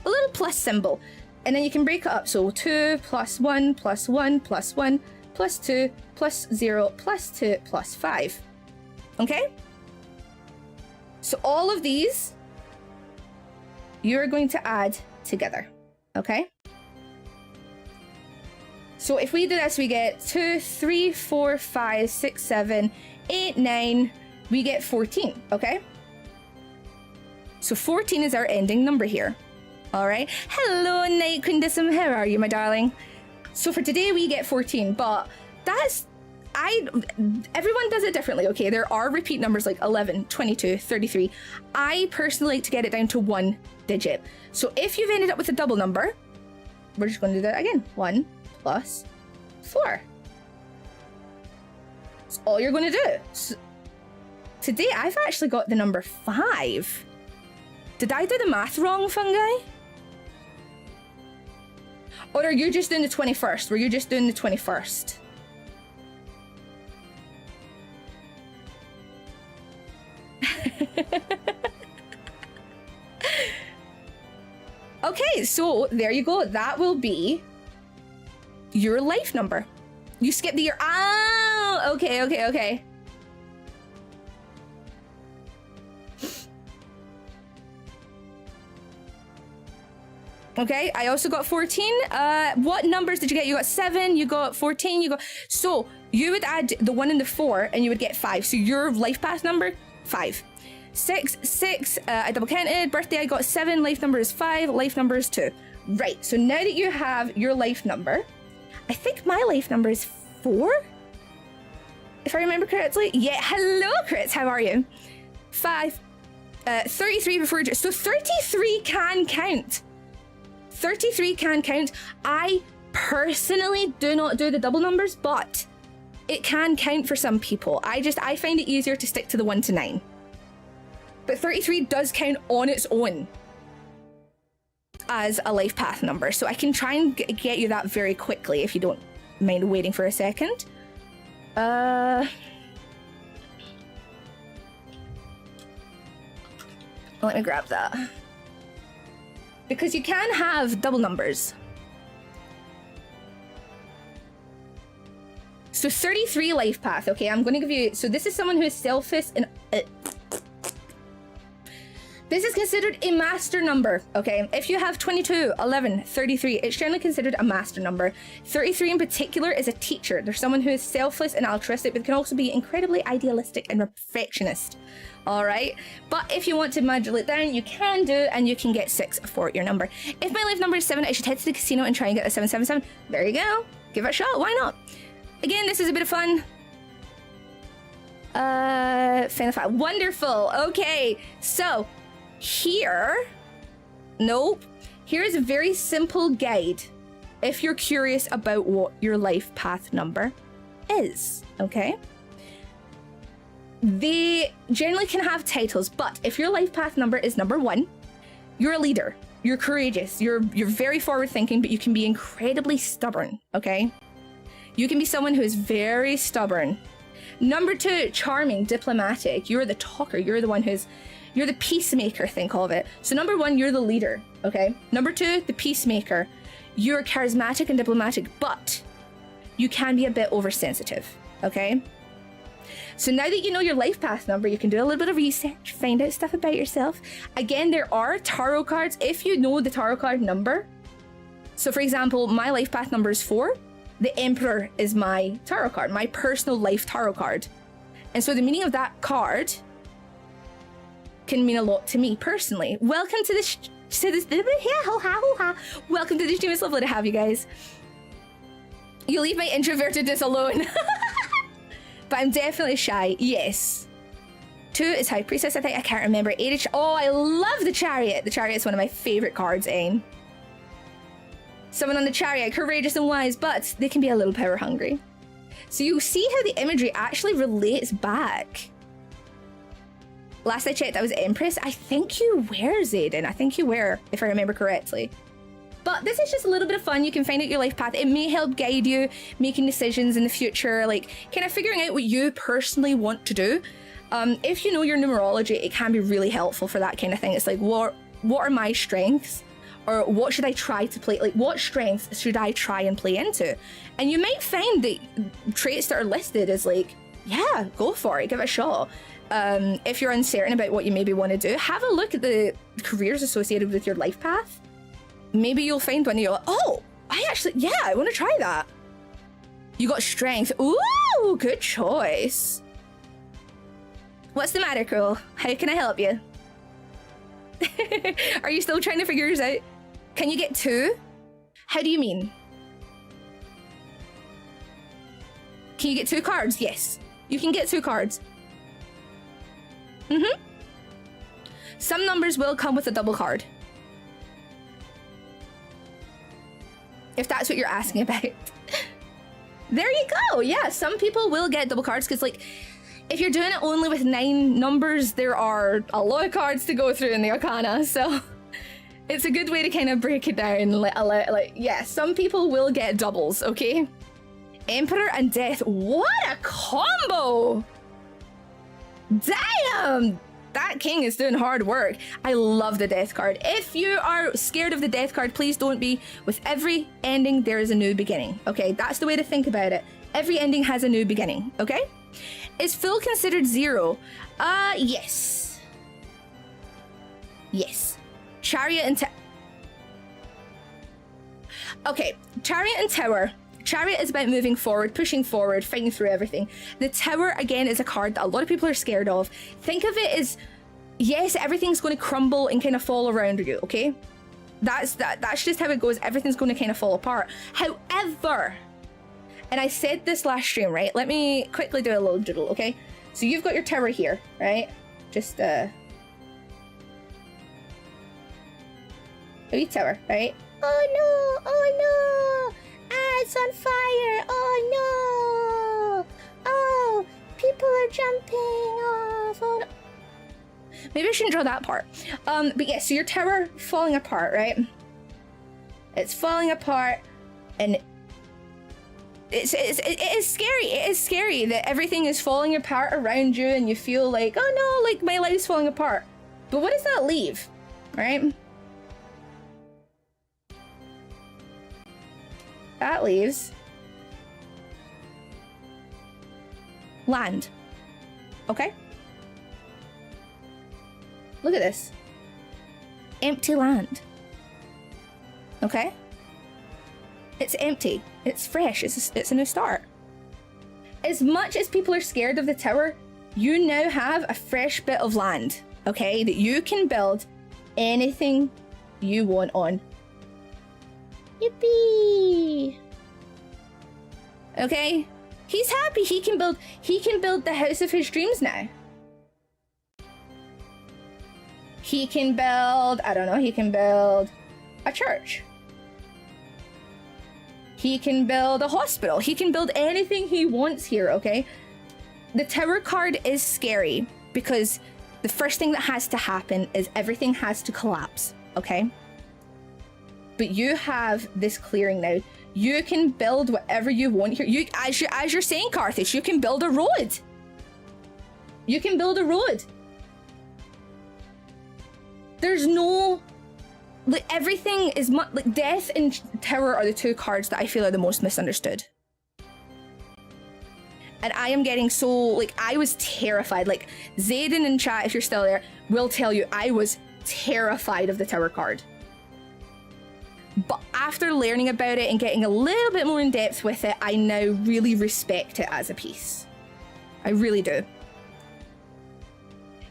A little plus symbol, and then you can break it up. So 2 plus 1 plus 1 plus 1 plus 2 plus 0 plus 2 plus 5, okay? So all of these you're going to add together, okay? So if we do this, we get 2, 3, 4, 5, 6, 7, 8, 9, we get 14, okay? So 14 is our ending number here. All right. Hello, Night Queen Dism. How are you, my darling? So for today, we get 14, but everyone does it differently, okay? There are repeat numbers like 11, 22, 33. I personally like to get it down to 1 digit. So if you've ended up with a double number, we're just going to do that again. 1 plus 4. That's all you're going to do. So today, I've actually got the number 5. Did I do the math wrong, Fungi? Or are you just doing the 21st? Were you just doing the 21st? Okay, so there you go. That will be your life number. You skip the year. Oh, okay, okay, okay. Okay, I also got 14. What numbers did you get? You got 7, you got 14, you got... So, you would add the 1 and the 4, and you would get 5. So your life path number, 5. 6, I double counted. Birthday, I got 7. Life number is 5. Life number is 2. Right, so now that you have your life number, I think my life number is 4? If I remember correctly. Yeah, hello, Crits, how are you? 5. 33 before... So 33 can count. 33 can count. I personally do not do the double numbers, but it can count for some people. I find it easier to stick to the 1 to 9. But 33 does count on its own as a life path number. So I can try and get you that very quickly if you don't mind waiting for a second. Let me grab that. Because you can have double numbers. So 33 life path. Okay, I'm going to give you... So this is someone who is selfish and... This is considered a master number, okay? If you have 22, 11, 33, it's generally considered a master number. 33 in particular is a teacher. There's someone who is selfless and altruistic, but can also be incredibly idealistic and perfectionist. All right, but if you want to modulate down, you can do, and you can get 6 for your number. If my life number is 7, I should head to the casino and try and get a 777. There you go. Give it a shot. Why not? Again, this is a bit of fun. Final five. Wonderful. Okay, so here, nope. Here's a very simple guide if you're curious about what your life path number is. Okay. They generally can have titles, but if your life path number is number 1, you're a leader, you're courageous, you're very forward thinking, but you can be incredibly stubborn, okay? You can be someone who is very stubborn. Number 2, charming, diplomatic, you're the talker, you're the one you're the peacemaker, think of it. So number 1, you're the leader, okay? Number 2, the peacemaker. You're charismatic and diplomatic, but you can be a bit oversensitive, okay? So now that you know your life path number, you can do a little bit of research, find out stuff about yourself. Again, there are tarot cards if you know the tarot card number. So for example, my life path number is 4. The Emperor is my tarot card, my personal life tarot card. And so the meaning of that card can mean a lot to me personally. Welcome to this, welcome to the stream. It's lovely to have you guys. You leave my introvertedness alone. But I'm definitely shy, yes. 2 is High Priestess, I think. I can't remember. 8 is... Oh, I love the Chariot. The Chariot is one of my favorite cards, Ain. Someone on the Chariot, courageous and wise, but they can be a little power hungry. So you see how the imagery actually relates back. Last I checked, I was Empress. I think you were, Zayden. I think you were, if I remember correctly. But this is just a little bit of fun. You can find out your life path. It may help guide you making decisions in the future, like kind of figuring out what you personally want to do. If you know your numerology, it can be really helpful for that kind of thing. It's like, what are my strengths? Or what should I try to play? Like, what strengths should I try and play into? And you might find that traits that are listed as like, yeah, go for it, give it a shot. If you're uncertain about what you maybe want to do, have a look at the careers associated with your life path. Maybe you'll find one and you're like, oh, I want to try that. You got strength. Ooh, good choice. What's the matter, Cruel? How can I help you? Are you still trying to figure this out? Can you get 2? How do you mean? Can you get 2 cards? Yes, you can get 2 cards. Some numbers will come with a double card. if that's what you're asking about. There you go. Yeah, some people will get double cards because, like, if you're doing it only with 9 numbers, there are a lot of cards to go through in the Arcana, so it's a good way to kind of break it down. Like, yeah, some people will get doubles, okay? Emperor and Death, what a combo! Damn! That king is doing hard work. I love the Death card. If you are scared of the Death card, please don't be. With every ending, there is a new beginning, okay? That's the way to think about it. Every ending has a new beginning, okay? Is full considered 0? Yes. Yes. Chariot and okay, Chariot and Tower. Chariot is about moving forward, pushing forward, fighting through everything. The Tower, again, is a card that a lot of people are scared of. Think of it as, yes, everything's going to crumble and kind of fall around you, okay? That's just how it goes. Everything's going to kind of fall apart. However, and I said this last stream, right? Let me quickly do a little doodle, okay? So you've got your tower here, right? Just, a wee tower, right? Oh no! Oh no! Ah, it's on fire! Oh no! Oh, people are jumping off! Oh no. Maybe I shouldn't draw that part. But yeah, so your tower falling apart, right? It's falling apart, and it is scary. It is scary that everything is falling apart around you and you feel like, oh no, like my life's falling apart. But what does that leave, right? That leaves land, okay? Look at this. Empty land, okay? It's empty. It's fresh. It's a new start. As much as people are scared of the tower, you now have a fresh bit of land, okay, that you can build anything you want on. Yippee! Okay? He's happy. He can build the house of his dreams now. He can build, I don't know, he can build a church. He can build a hospital. He can build anything he wants here, okay? The tower card is scary because the first thing that has to happen is everything has to collapse, okay? But you have this clearing now. You can build whatever you want here. As you're saying, Carthage, you can build a road. You can build a road. There's no... Like, everything is like Death and Tower are the 2 cards that I feel are the most misunderstood. And I am getting so, like, I was terrified. Like, Zayden in chat, if you're still there, will tell you I was terrified of the Tower card. But after learning about it and getting a little bit more in depth with it, I now really respect it as a piece. I really do.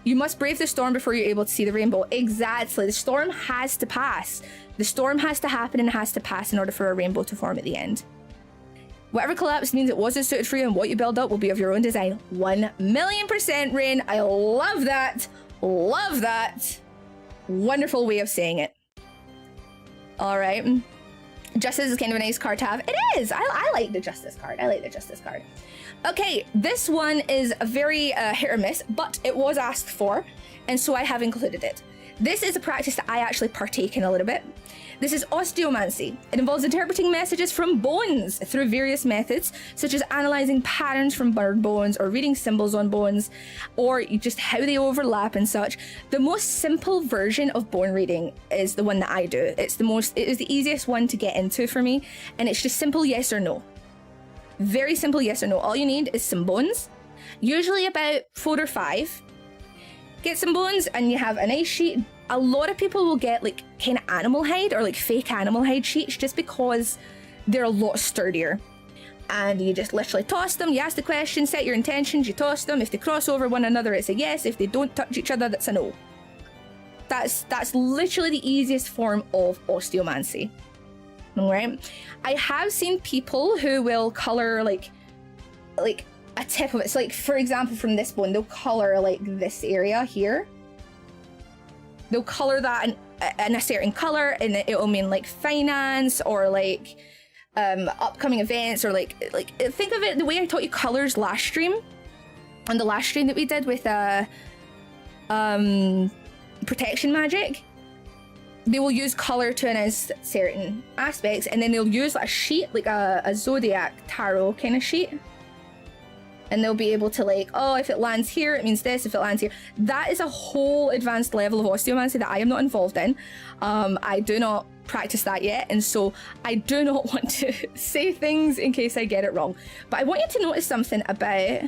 You must brave the storm before you're able to see the rainbow. Exactly. The storm has to pass. The storm has to happen and it has to pass in order for a rainbow to form at the end. Whatever collapsed means it wasn't suited for you, and what you build up will be of your own design. 1,000,000%, Rain. I love that. Love that. Wonderful way of saying it. All right. Justice is kind of a nice card to have. It is. I like the Justice card. I like the Justice card. Okay, this one is a very hit or miss, but it was asked for, and so I have included it. This is a practice that I actually partake in a little bit. This is osteomancy. It involves interpreting messages from bones through various methods, such as analyzing patterns from bird bones or reading symbols on bones, or just how they overlap and such. The most simple version of bone reading is the one that I do. It is the easiest one to get into for me, and it's just simple yes or no. Very simple yes or no. All you need is some bones, usually about 4 or 5. Get some bones and you have a nice sheet. A lot of people will get like kind of animal hide or like fake animal hide sheets just because they're a lot sturdier. And you just literally toss them, you ask the question, set your intentions, you toss them. If they cross over one another, it's a yes. If they don't touch each other, that's a no. That's literally the easiest form of osteomancy. Alright? I have seen people who will color like a tip of it. So like, for example, from this bone, they'll color like this area here. They'll color that in a certain color, and it'll mean like finance or like upcoming events, or like think of it the way I taught you colors last stream, on the last stream that we did with protection magic. They will use color to enhance certain aspects, and then they'll use a sheet, like a zodiac tarot kind of sheet, and they'll be able to like, oh, if it lands here it means this, if it lands here. That is a whole advanced level of osteomancy that I am not involved in. I do not practice that yet, and so I do not want to say things in case I get it wrong. But I want you to notice something about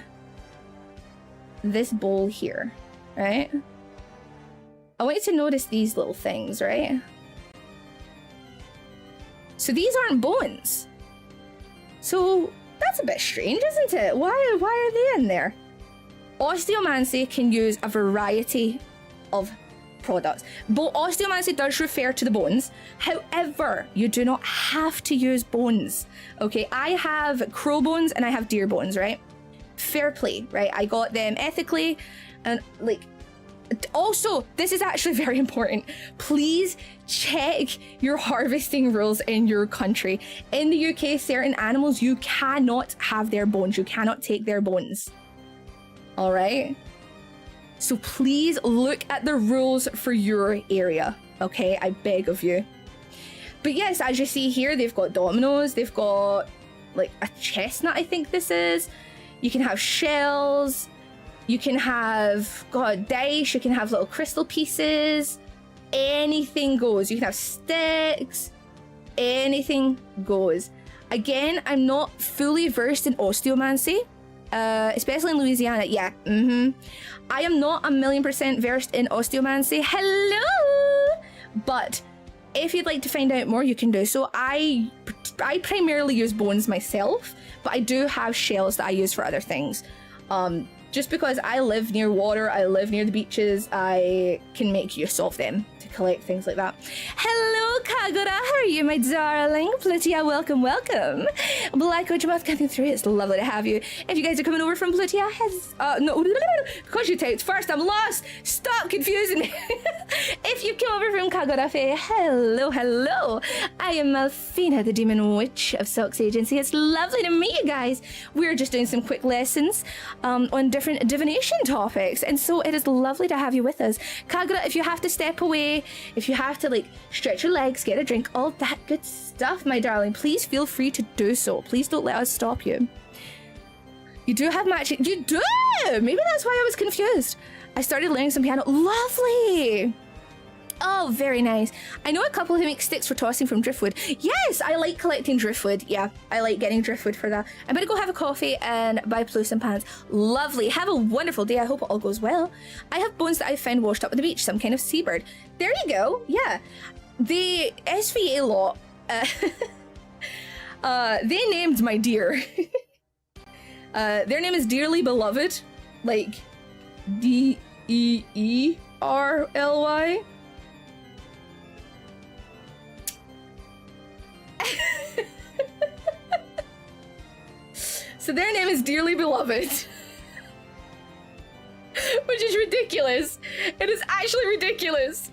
this bowl here, right? I want you to notice these little things, right? So these aren't bones. So that's a bit strange, isn't it? Why are they in there? Osteomancy can use a variety of products. Osteomancy does refer to the bones. However, you do not have to use bones. Okay, I have crow bones and I have deer bones, right? Fair play, right? I got them ethically, and like, also, this is actually very important. Please check your harvesting rules in your country. In the UK, certain animals, you cannot have their bones. You cannot take their bones. All right? So please look at the rules for your area, okay? I beg of you. But yes, as you see here, they've got dominoes. They've got like a chestnut, I think this is. You can have shells. You can have, God, dice. You can have little crystal pieces. Anything goes. You can have sticks. Anything goes. Again, I'm not fully versed in osteomancy, especially in Louisiana. Yeah, I am not 1,000,000% versed in osteomancy. Hello! But if you'd like to find out more, you can do so. I primarily use bones myself, but I do have shells that I use for other things. Just because I live near water, I live near the beaches, I can make use of them to collect things like that. Hello, Kagura, how are you, my darling? Plutia, welcome, welcome. Black Witch Moth coming through, it's lovely to have you. If you guys are coming over from Plutia, no, because you typed first, I'm lost. Stop confusing me. If you came over from Kagura, hello, hello. I am Malfina, the Demon Witch of Silk's Agency. It's lovely to meet you guys. We're just doing some quick lessons on different divination topics, and so it is lovely to have you with us. Kagura, if you have to step away, if you have to like stretch your legs, get a drink, all that good stuff, my darling, please feel free to do so. Please don't let us stop you. You do have matching. You do! Maybe that's why I was confused. I started learning some piano. Lovely! Oh, very nice. I know a couple who make sticks for tossing from driftwood. Yes, I like collecting driftwood. Yeah, I like getting driftwood for that. I'm gonna go have a coffee and buy plus and pants. Lovely. Have a wonderful day. I hope it all goes well. I have bones that I found washed up on the beach. Some kind of seabird. There you go. Yeah. The SVA lot, they named my deer. Their name is Dearly Beloved. Like, D-E-E-R-L-Y. So their name is Dearly Beloved. Which is ridiculous. It is actually ridiculous.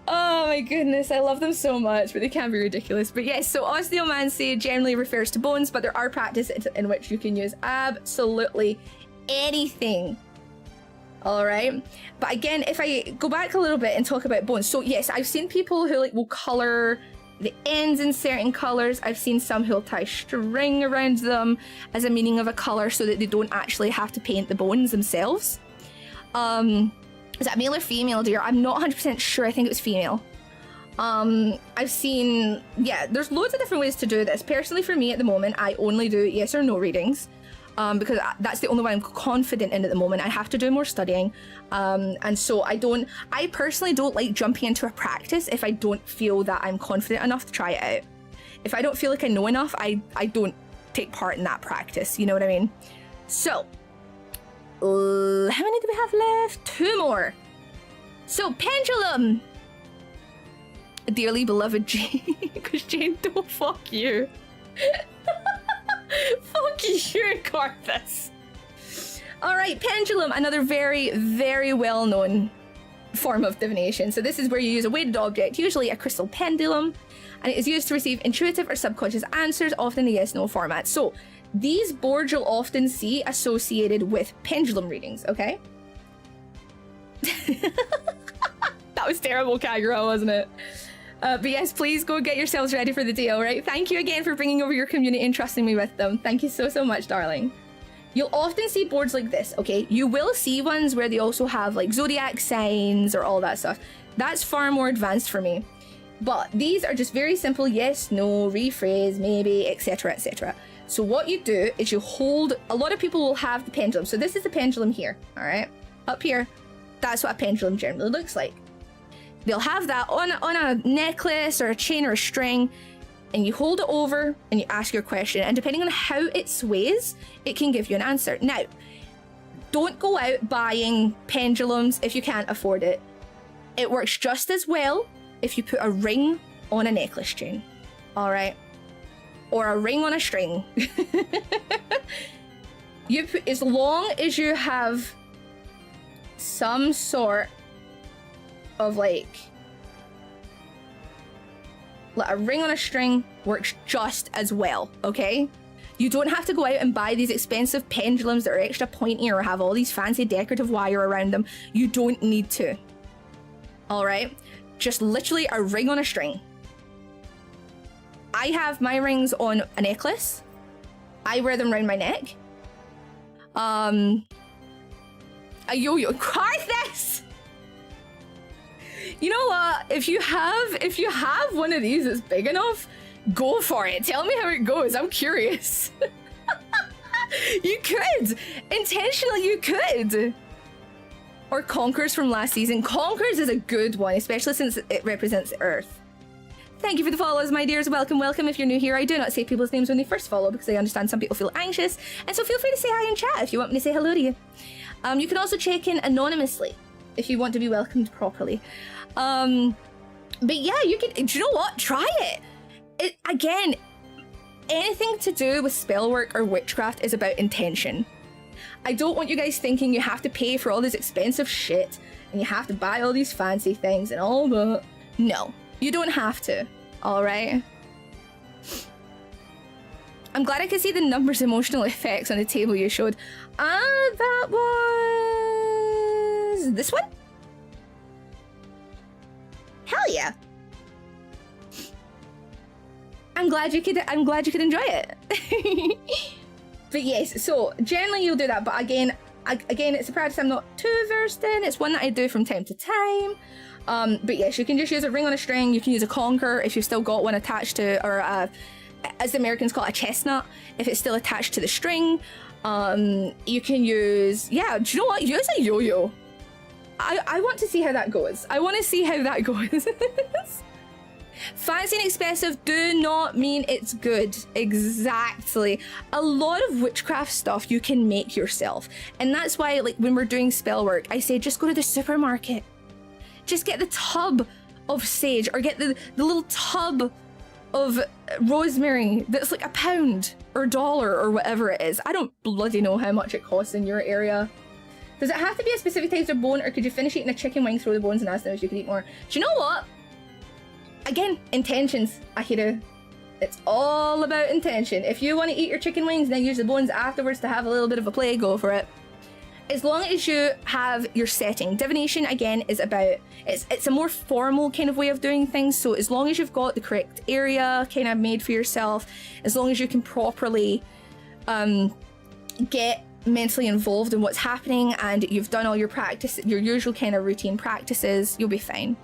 Oh my goodness, I love them so much, but they can be ridiculous. But yes, so osteomancy generally refers to bones, but there are practices in which you can use absolutely anything. All right, but again, if I go back a little bit and talk about bones, so yes, I've seen people who like will color the ends in certain colors. I've seen some who'll tie string around them as a meaning of a color so that they don't actually have to paint the bones themselves. Is that male or female, dear? I'm not 100% sure. I think it was female. I've seen, yeah, there's loads of different ways to do this. Personally, for me at the moment, I only do yes or no readings. Because that's the only one I'm confident in at the moment. I have to do more studying. And so I personally don't like jumping into a practice if I don't feel that I'm confident enough to try it out. If I don't feel like I know enough, I don't take part in that practice. You know what I mean? So, how many do we have left? 2 more. So, pendulum. Dearly beloved Jane, because Jane, don't fuck you. Fuck you, Carthus. Alright, pendulum, another very, very well-known form of divination. So this is where you use a weighted object, usually a crystal pendulum, and it is used to receive intuitive or subconscious answers, often in a yes-no format. So these boards you'll often see associated with pendulum readings, okay? That was terrible, Kagura, wasn't it? But yes, please go get yourselves ready for the day, all right? Thank you again for bringing over your community and trusting me with them. Thank you so, so much, darling. You'll often see boards like this, okay? You will see ones where they also have like zodiac signs or all that stuff. That's far more advanced for me. But these are just very simple yes, no, rephrase, maybe, etc, etc. So what you do is you hold, a lot of people will have the pendulum. So this is the pendulum here, all right? Up here, that's what a pendulum generally looks like. They'll have that on a necklace or a chain or a string, and you hold it over and you ask your question, and depending on how it sways, it can give you an answer. Now, don't go out buying pendulums if you can't afford it. It works just as well if you put a ring on a necklace chain, all right? Or a ring on a string. As long as you have some sort of like a ring on a string works just as well, okay? You don't have to go out and buy these expensive pendulums that are extra pointy or have all these fancy decorative wire around them. You don't need to, all right? Just literally a ring on a string. I have my rings on a necklace. I wear them around my neck. A yo-yo. Karthus! You know what? If you have one of these that's big enough, go for it. Tell me how it goes. I'm curious. You could. Intentionally, you could. Or Conkers from last season. Conkers is a good one, especially since it represents Earth. Thank you for the follows, my dears. Welcome, welcome. If you're new here, I do not say people's names when they first follow because I understand some people feel anxious, and so feel free to say hi in chat if you want me to say hello to you. You can also check in anonymously if you want to be welcomed properly. But yeah, you can. Do you know what? Try it. Again, anything to do with spell work or witchcraft is about intention. I don't want you guys thinking you have to pay for all this expensive shit and you have to buy all these fancy things and all that. No. You don't have to, all right? I'm glad I could see the numbers emotional effects on the table you showed. That was this one? Hell yeah. I'm glad you could enjoy it. But yes, so generally you'll do that, but again, it's a practice I'm not too versed in. It's one that I do from time to time. But yes, you can just use a ring on a string. You can use a conker if you've still got one attached to, or as the Americans call it, a chestnut, if it's still attached to the string. You can use, yeah, do you know what? Use a yo-yo. I want to see how that goes. I want to see how that goes. Fancy and expensive do not mean it's good. Exactly. A lot of witchcraft stuff you can make yourself. And that's why, like, when we're doing spell work, I say just go to the supermarket. Just get the tub of sage, or get the little tub of rosemary that's like £1 or $1 or whatever it is. I don't bloody know how much it costs in your area. Does it have to be a specific type of bone, or could you finish eating a chicken wing, throw the bones, and ask them if you could eat more? Do you know what? Again, intentions, Ahiru. It's all about intention. If you want to eat your chicken wings and then use the bones afterwards to have a little bit of a play, go for it. As long as you have your setting. Divination, again, is about, it's a more formal kind of way of doing things. So as long as you've got the correct area kind of made for yourself, as long as you can properly get mentally involved in what's happening, and you've done all your practice, your usual kind of routine practices, you'll be fine.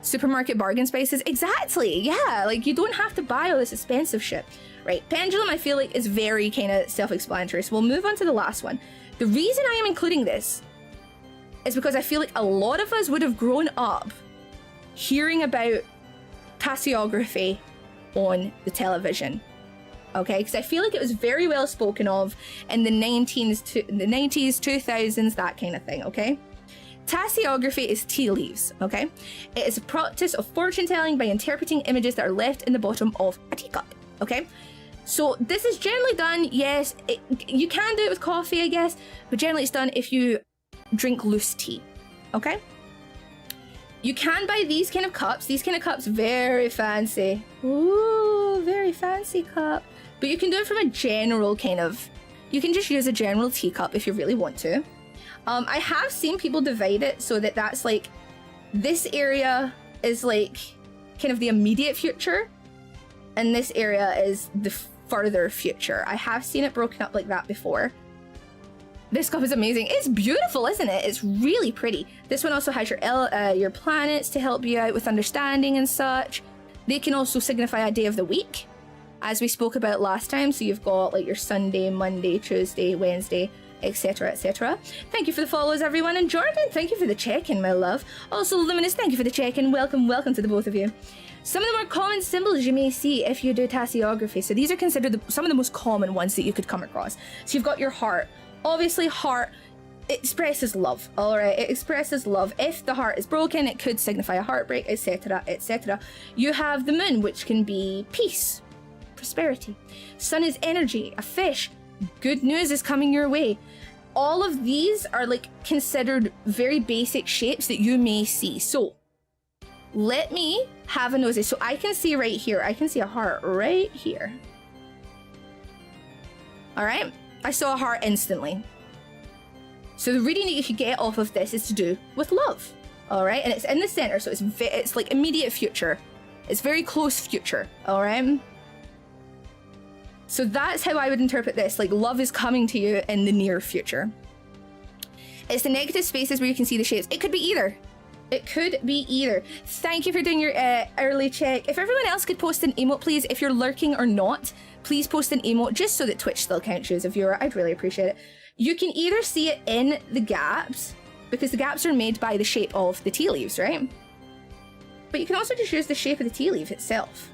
Supermarket bargain spices, exactly, yeah, like you don't have to buy all this expensive shit. Right, pendulum I feel like is very kind of self-explanatory, so we'll move on to the last one. The reason I am including this is because I feel like a lot of us would have grown up hearing about tasseography on the television, okay? Because I feel like it was very well spoken of in the 90s, 2000s, that kind of thing, okay? Tasseography is tea leaves, okay? It is a practice of fortune telling by interpreting images that are left in the bottom of a teacup, okay? So this is generally done, yes, you can do it with coffee, I guess, but generally it's done if you drink loose tea, okay? You can buy these kind of cups. These kind of cups, very fancy. Ooh, very fancy cup. But you can do it from a general kind of, you can just use a general teacup if you really want to. I have seen people divide it so that that's like, this area is like kind of the immediate future, and this area is the further future. I have seen it broken up like that before. This cup is amazing. It's beautiful, isn't it? It's really pretty. This one also has your planets to help you out with understanding and such. They can also signify a day of the week, as we spoke about last time. So you've got like your Sunday, Monday, Tuesday, Wednesday, etc, etc. Thank you for the follows, everyone. And Jordan, thank you for the check-in, my love. Also, Luminous, thank you for the check-in. Welcome, welcome to the both of you. Some of the more common symbols you may see if you do tasseography. So these are considered some of the most common ones that you could come across. So you've got your heart. Obviously, heart expresses love, all right? It expresses love. If the heart is broken, it could signify a heartbreak, etc, etc. You have the moon, which can be peace, prosperity. Sun is energy, a fish. Good news is coming your way. All of these are like considered very basic shapes that you may see. So let me have a nosy. So I can see right here, I can see a heart right here. All right, I saw a heart instantly. So the reading that you could get off of this is to do with love. All right, and it's in the center, so it's like immediate future. It's very close future, all right? So that's how I would interpret this, like love is coming to you in the near future. It's the negative spaces where you can see the shapes. It could be either. It could be either. Thank you for doing your early check. If everyone else could post an emote, please, if you're lurking or not, please post an emote just so that Twitch still counts you as a viewer. I'd really appreciate it. You can either see it in the gaps, because the gaps are made by the shape of the tea leaves, right? But you can also just use the shape of the tea leaf itself.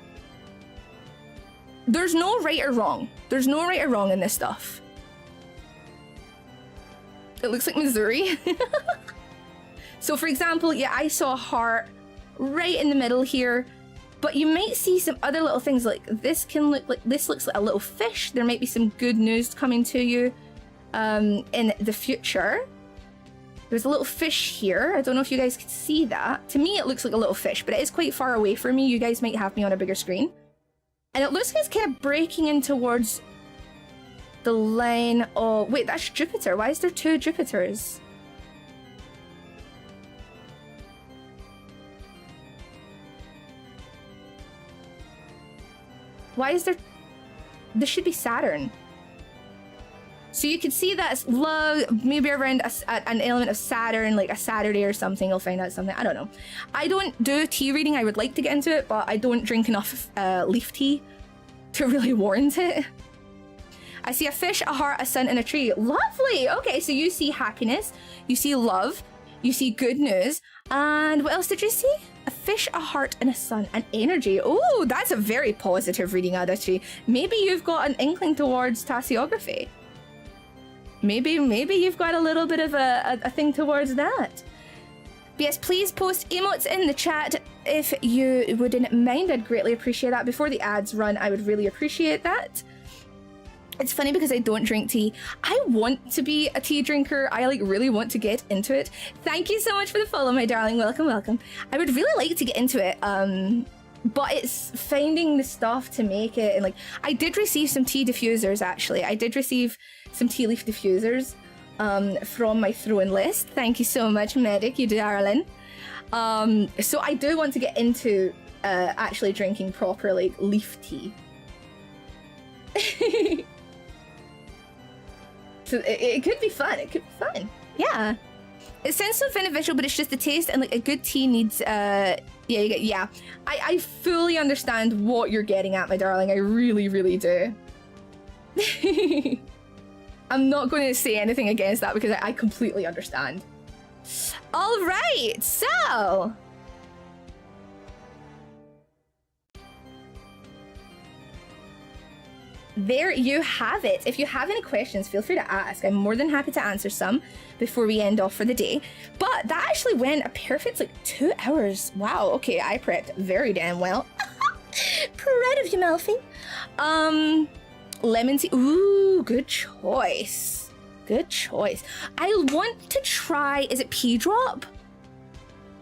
There's no right or wrong. There's no right or wrong in this stuff. It looks like Missouri. So for example, yeah, I saw a heart right in the middle here, but you might see some other little things like this can look like, this looks like a little fish. There might be some good news coming to you in the future. There's a little fish here. I don't know if you guys can see that. To me, it looks like a little fish, but it is quite far away from me. You guys might have me on a bigger screen. And it looks like it's kind of breaking in towards the line. Oh, wait, that's Jupiter. Why is there two Jupiters? Why is there... This should be Saturn. So you can see that's love, maybe around an element of Saturn, like a Saturday or something. I'll find out something. I don't know. I don't do tea reading. I would like to get into it, but I don't drink enough leaf tea to really warrant it. I see a fish, a heart, a sun, and a tree. Lovely. Okay, so you see happiness, you see love, you see good news, and what else did you see? A fish, a heart, and a sun, and energy. Oh, that's a very positive reading, Adachi. Maybe you've got an inkling towards tasseography. Maybe you've got a little bit of a thing towards that. But yes, please post emotes in the chat if you wouldn't mind. I'd greatly appreciate that. Before the ads run, I would really appreciate that. It's funny because I don't drink tea. I want to be a tea drinker. I like really want to get into it. Thank you so much for the follow, my darling. Welcome, welcome. I would really like to get into it. But it's finding the stuff to make it. And like, I did receive some tea diffusers, actually. I did receive some tea leaf diffusers from my throwing list. Thank you so much, Medic, you darling. So I do want to get into actually drinking proper like leaf tea. So it could be fun. It could be fun. Yeah. It sounds so beneficial, but it's just the taste, and like a good tea needs yeah. I fully understand what you're getting at, my darling. I really do. I'm not going to say anything against that because I completely understand. All right, so there you have it. If you have any questions, feel free to ask. I'm more than happy to answer some before we end off for the day. But that actually went a perfect like 2 hours. Wow, okay, I prepped very damn well. Proud of you, Malfi. Lemon tea. Ooh, good choice. Good choice. I want to try, is it pea drop?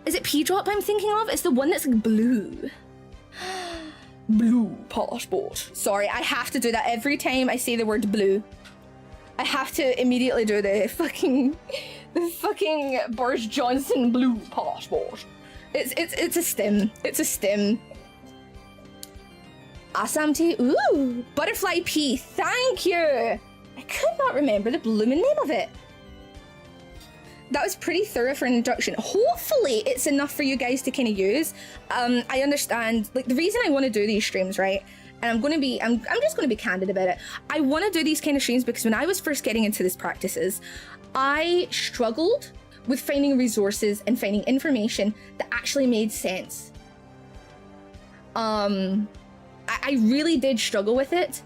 Is it P-Drop I'm thinking of? It's the one that's like blue. Blue passport. Sorry, I have to do that every time I say the word blue. I have to immediately do the fucking Boris Johnson blue passport. It's a stim. It's a stim. Assam tea. Ooh, butterfly pea. Thank you. I could not remember the blooming name of it. That was pretty thorough for an introduction. Hopefully it's enough for you guys to kind of use. I understand, like, the reason I want to do these streams, right? And I'm just going to be candid about it. I want to do these kind of streams because when I was first getting into these practices, I struggled with finding resources and finding information that actually made sense. I really did struggle with it.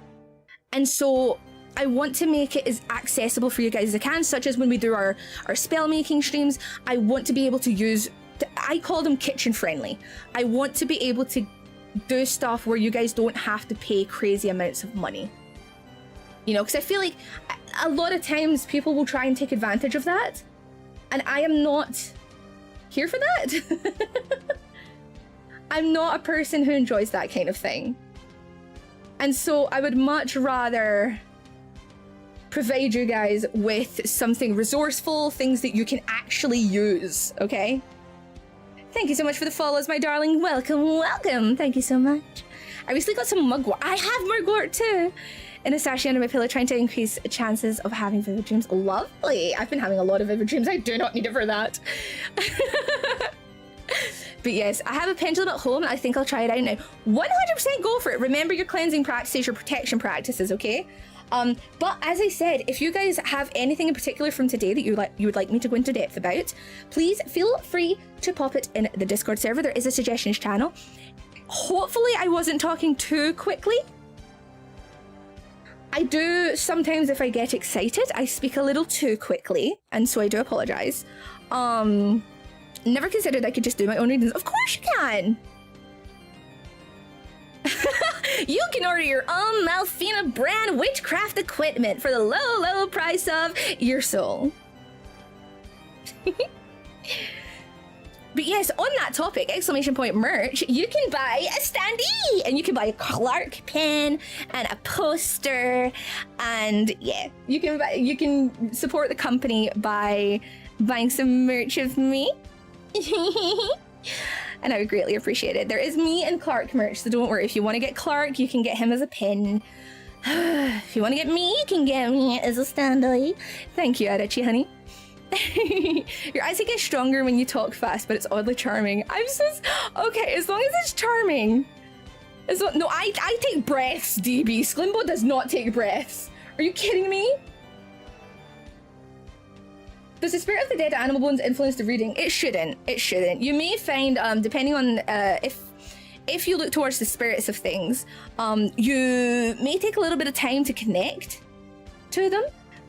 And so I want to make it as accessible for you guys as I can, such as when we do our spell making streams. I want to be able to use, I call them kitchen friendly. I want to be able to do stuff where you guys don't have to pay crazy amounts of money. You know, because I feel like a lot of times people will try and take advantage of that. And I am not here for that. I'm not a person who enjoys that kind of thing. And so I would much rather provide you guys with something resourceful, things that you can actually use, okay? Thank you so much for the follows, my darling. Welcome, welcome. Thank you so much. I recently got some mugwort. I have mugwort too. In a sachet under my pillow, trying to increase chances of having vivid dreams. Lovely. I've been having a lot of vivid dreams. I do not need it for that. But yes, I have a pendulum at home and I think I'll try it out now. 100% go for it. Remember your cleansing practices, your protection practices, okay? But as I said, if you guys have anything in particular from today that you would like me to go into depth about, please feel free to pop it in the Discord server. There is a suggestions channel. Hopefully I wasn't talking too quickly. I do sometimes, if I get excited, I speak a little too quickly, and so I do apologize. Never considered I could just do my own readings. Of course you can! You can order your own Malfina brand witchcraft equipment for the low, low price of your soul. But yes, on that topic, exclamation point merch, you can buy a standee and you can buy a Clark pen and a poster, and yeah, you can support the company by buying some merch of me. And I would greatly appreciate it. There is me and Clark merch, so don't worry. If you want to get Clark, you can get him as a pin. If you want to get me, you can get me as a standee. Thank you, Adichie, honey. Your eyes get stronger when you talk fast, but it's oddly charming. I'm just okay, as long as it's charming. No, I take breaths, DB. Sklimbo does not take breaths. Are you kidding me? Does the spirit of the dead animal bones influence the reading? It shouldn't. It shouldn't. You may find, depending on if you look towards the spirits of things, you may take a little bit of time to connect to them.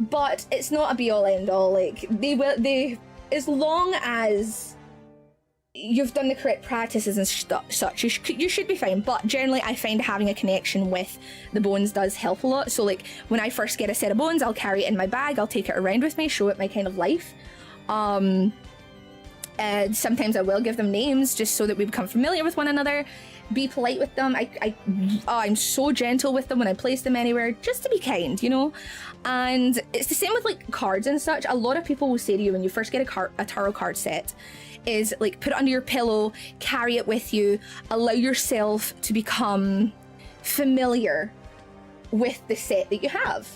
But it's not a be-all end-all. Like, they as long as you've done the correct practices and such, you should be fine. But generally, I find having a connection with the bones does help a lot. So like, when I first get a set of bones, I'll carry it in my bag, I'll take it around with me, show it my kind of life. And sometimes I will give them names just so that we become familiar with one another. Be polite with them. I'm so gentle with them when I place them anywhere, just to be kind, you know? And it's the same with like cards and such. A lot of people will say to you when you first get a tarot card set is like, put it under your pillow, carry it with you, allow yourself to become familiar with the set that you have.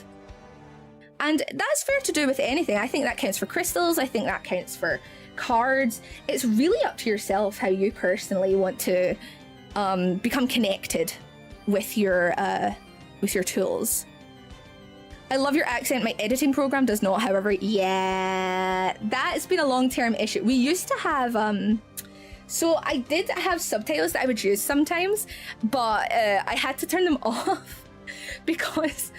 And that's fair to do with anything. I think that counts for crystals. I think that counts for cards. It's really up to yourself how you personally want to become connected with your tools. I love your accent. My editing program does not, however. Yeah, that's been a long-term issue. We used to have so I did have subtitles that I would use sometimes, but I had to turn them off because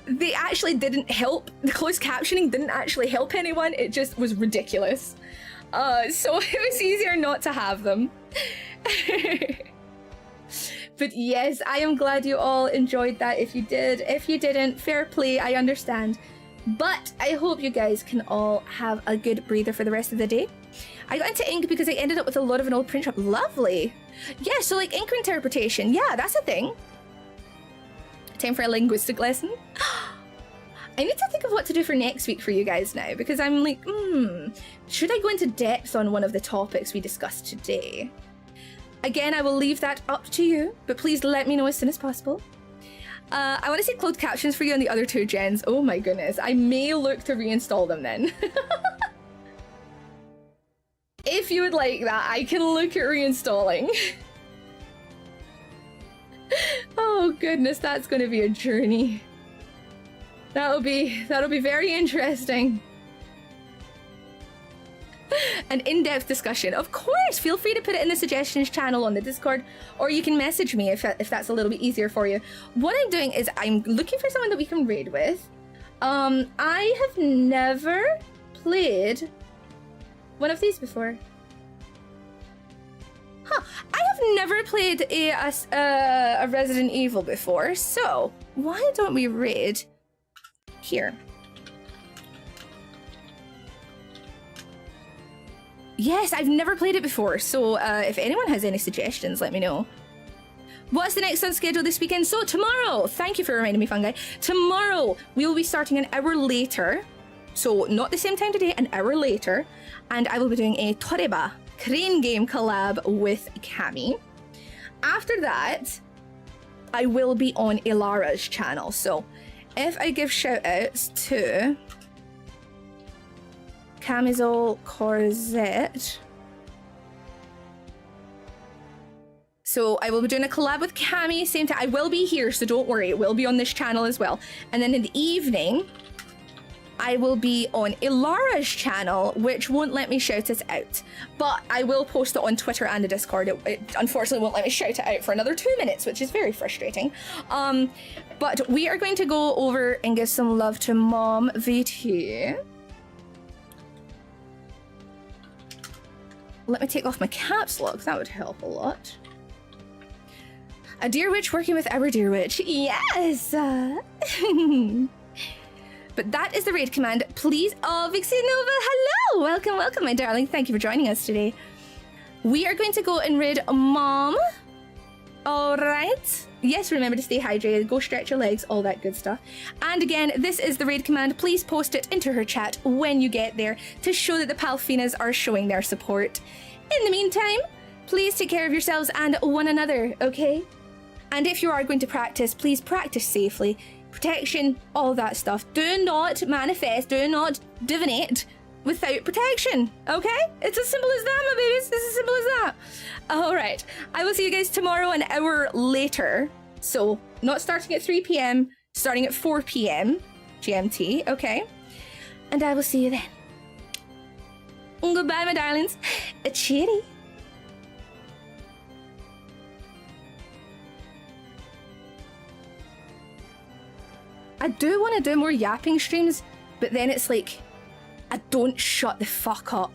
they actually didn't help. The closed captioning didn't actually help anyone. It just was ridiculous. So it was easier not to have them. But yes, I am glad you all enjoyed that. If you did, if you didn't, fair play, I understand. But I hope you guys can all have a good breather for the rest of the day. I got into ink because I ended up with a lot of an old print shop. Lovely. Yeah, so like ink interpretation. Yeah, that's a thing. Time for a linguistic lesson. I need to think of what to do for next week for you guys now, because I'm like, should I go into depth on one of the topics we discussed today? Again, I will leave that up to you, but please let me know as soon as possible. I want to see closed captions for you on the other 2 gens. Oh my goodness, I may look to reinstall them then. If you would like that, I can look at reinstalling. Oh goodness, that's going to be a journey. That'll be very interesting. An in-depth discussion. Of course, feel free to put it in the suggestions channel on the Discord, or you can message me if that's a little bit easier for you. What I'm doing is I'm looking for someone that we can raid with. I have never played one of these before. Huh, I have never played a Resident Evil before, so why don't we raid here? Yes, I've never played it before, so if anyone has any suggestions, let me know. What's the next on schedule this weekend? So tomorrow, thank you for reminding me, Fungi. Tomorrow, we will be starting an hour later, so not the same time today, an hour later, and I will be doing a Toreba crane game collab with Cami. After that, I will be on Ilara's channel, so if I give shout outs to Camisole Corsette. So I will be doing a collab with Cami, same time. I will be here, so don't worry, it will be on this channel as well. And then in the evening, I will be on Ilara's channel, which won't let me shout it out. But I will post it on Twitter and the Discord. It unfortunately won't let me shout it out for another 2 minutes, which is very frustrating. But we are going to go over and give some love to Mom VT. Let me take off my caps lock, that would help a lot. A dear witch working with our dear witch. Yes! But that is the raid command. Please, oh, Vixie Nova, hello! Welcome, welcome, my darling. Thank you for joining us today. We are going to go and raid Mom. All right. Yes, remember to stay hydrated, go stretch your legs, all that good stuff. And again, this is the raid command. Please post it into her chat when you get there to show that the Palfinas are showing their support. In the meantime, please take care of yourselves and one another, okay? And if you are going to practice, please practice safely. Protection, all that stuff. Do not manifest, do not divinate without protection, okay? It's as simple as that, my babies. It's as simple as that. All right, I will see you guys tomorrow an hour later. So not starting at 3 p.m, starting at 4 p.m. GMT, okay? And I will see you then. Goodbye, my darlings. A cheery. I do want to do more yapping streams, but then it's like, I don't shut the fuck up.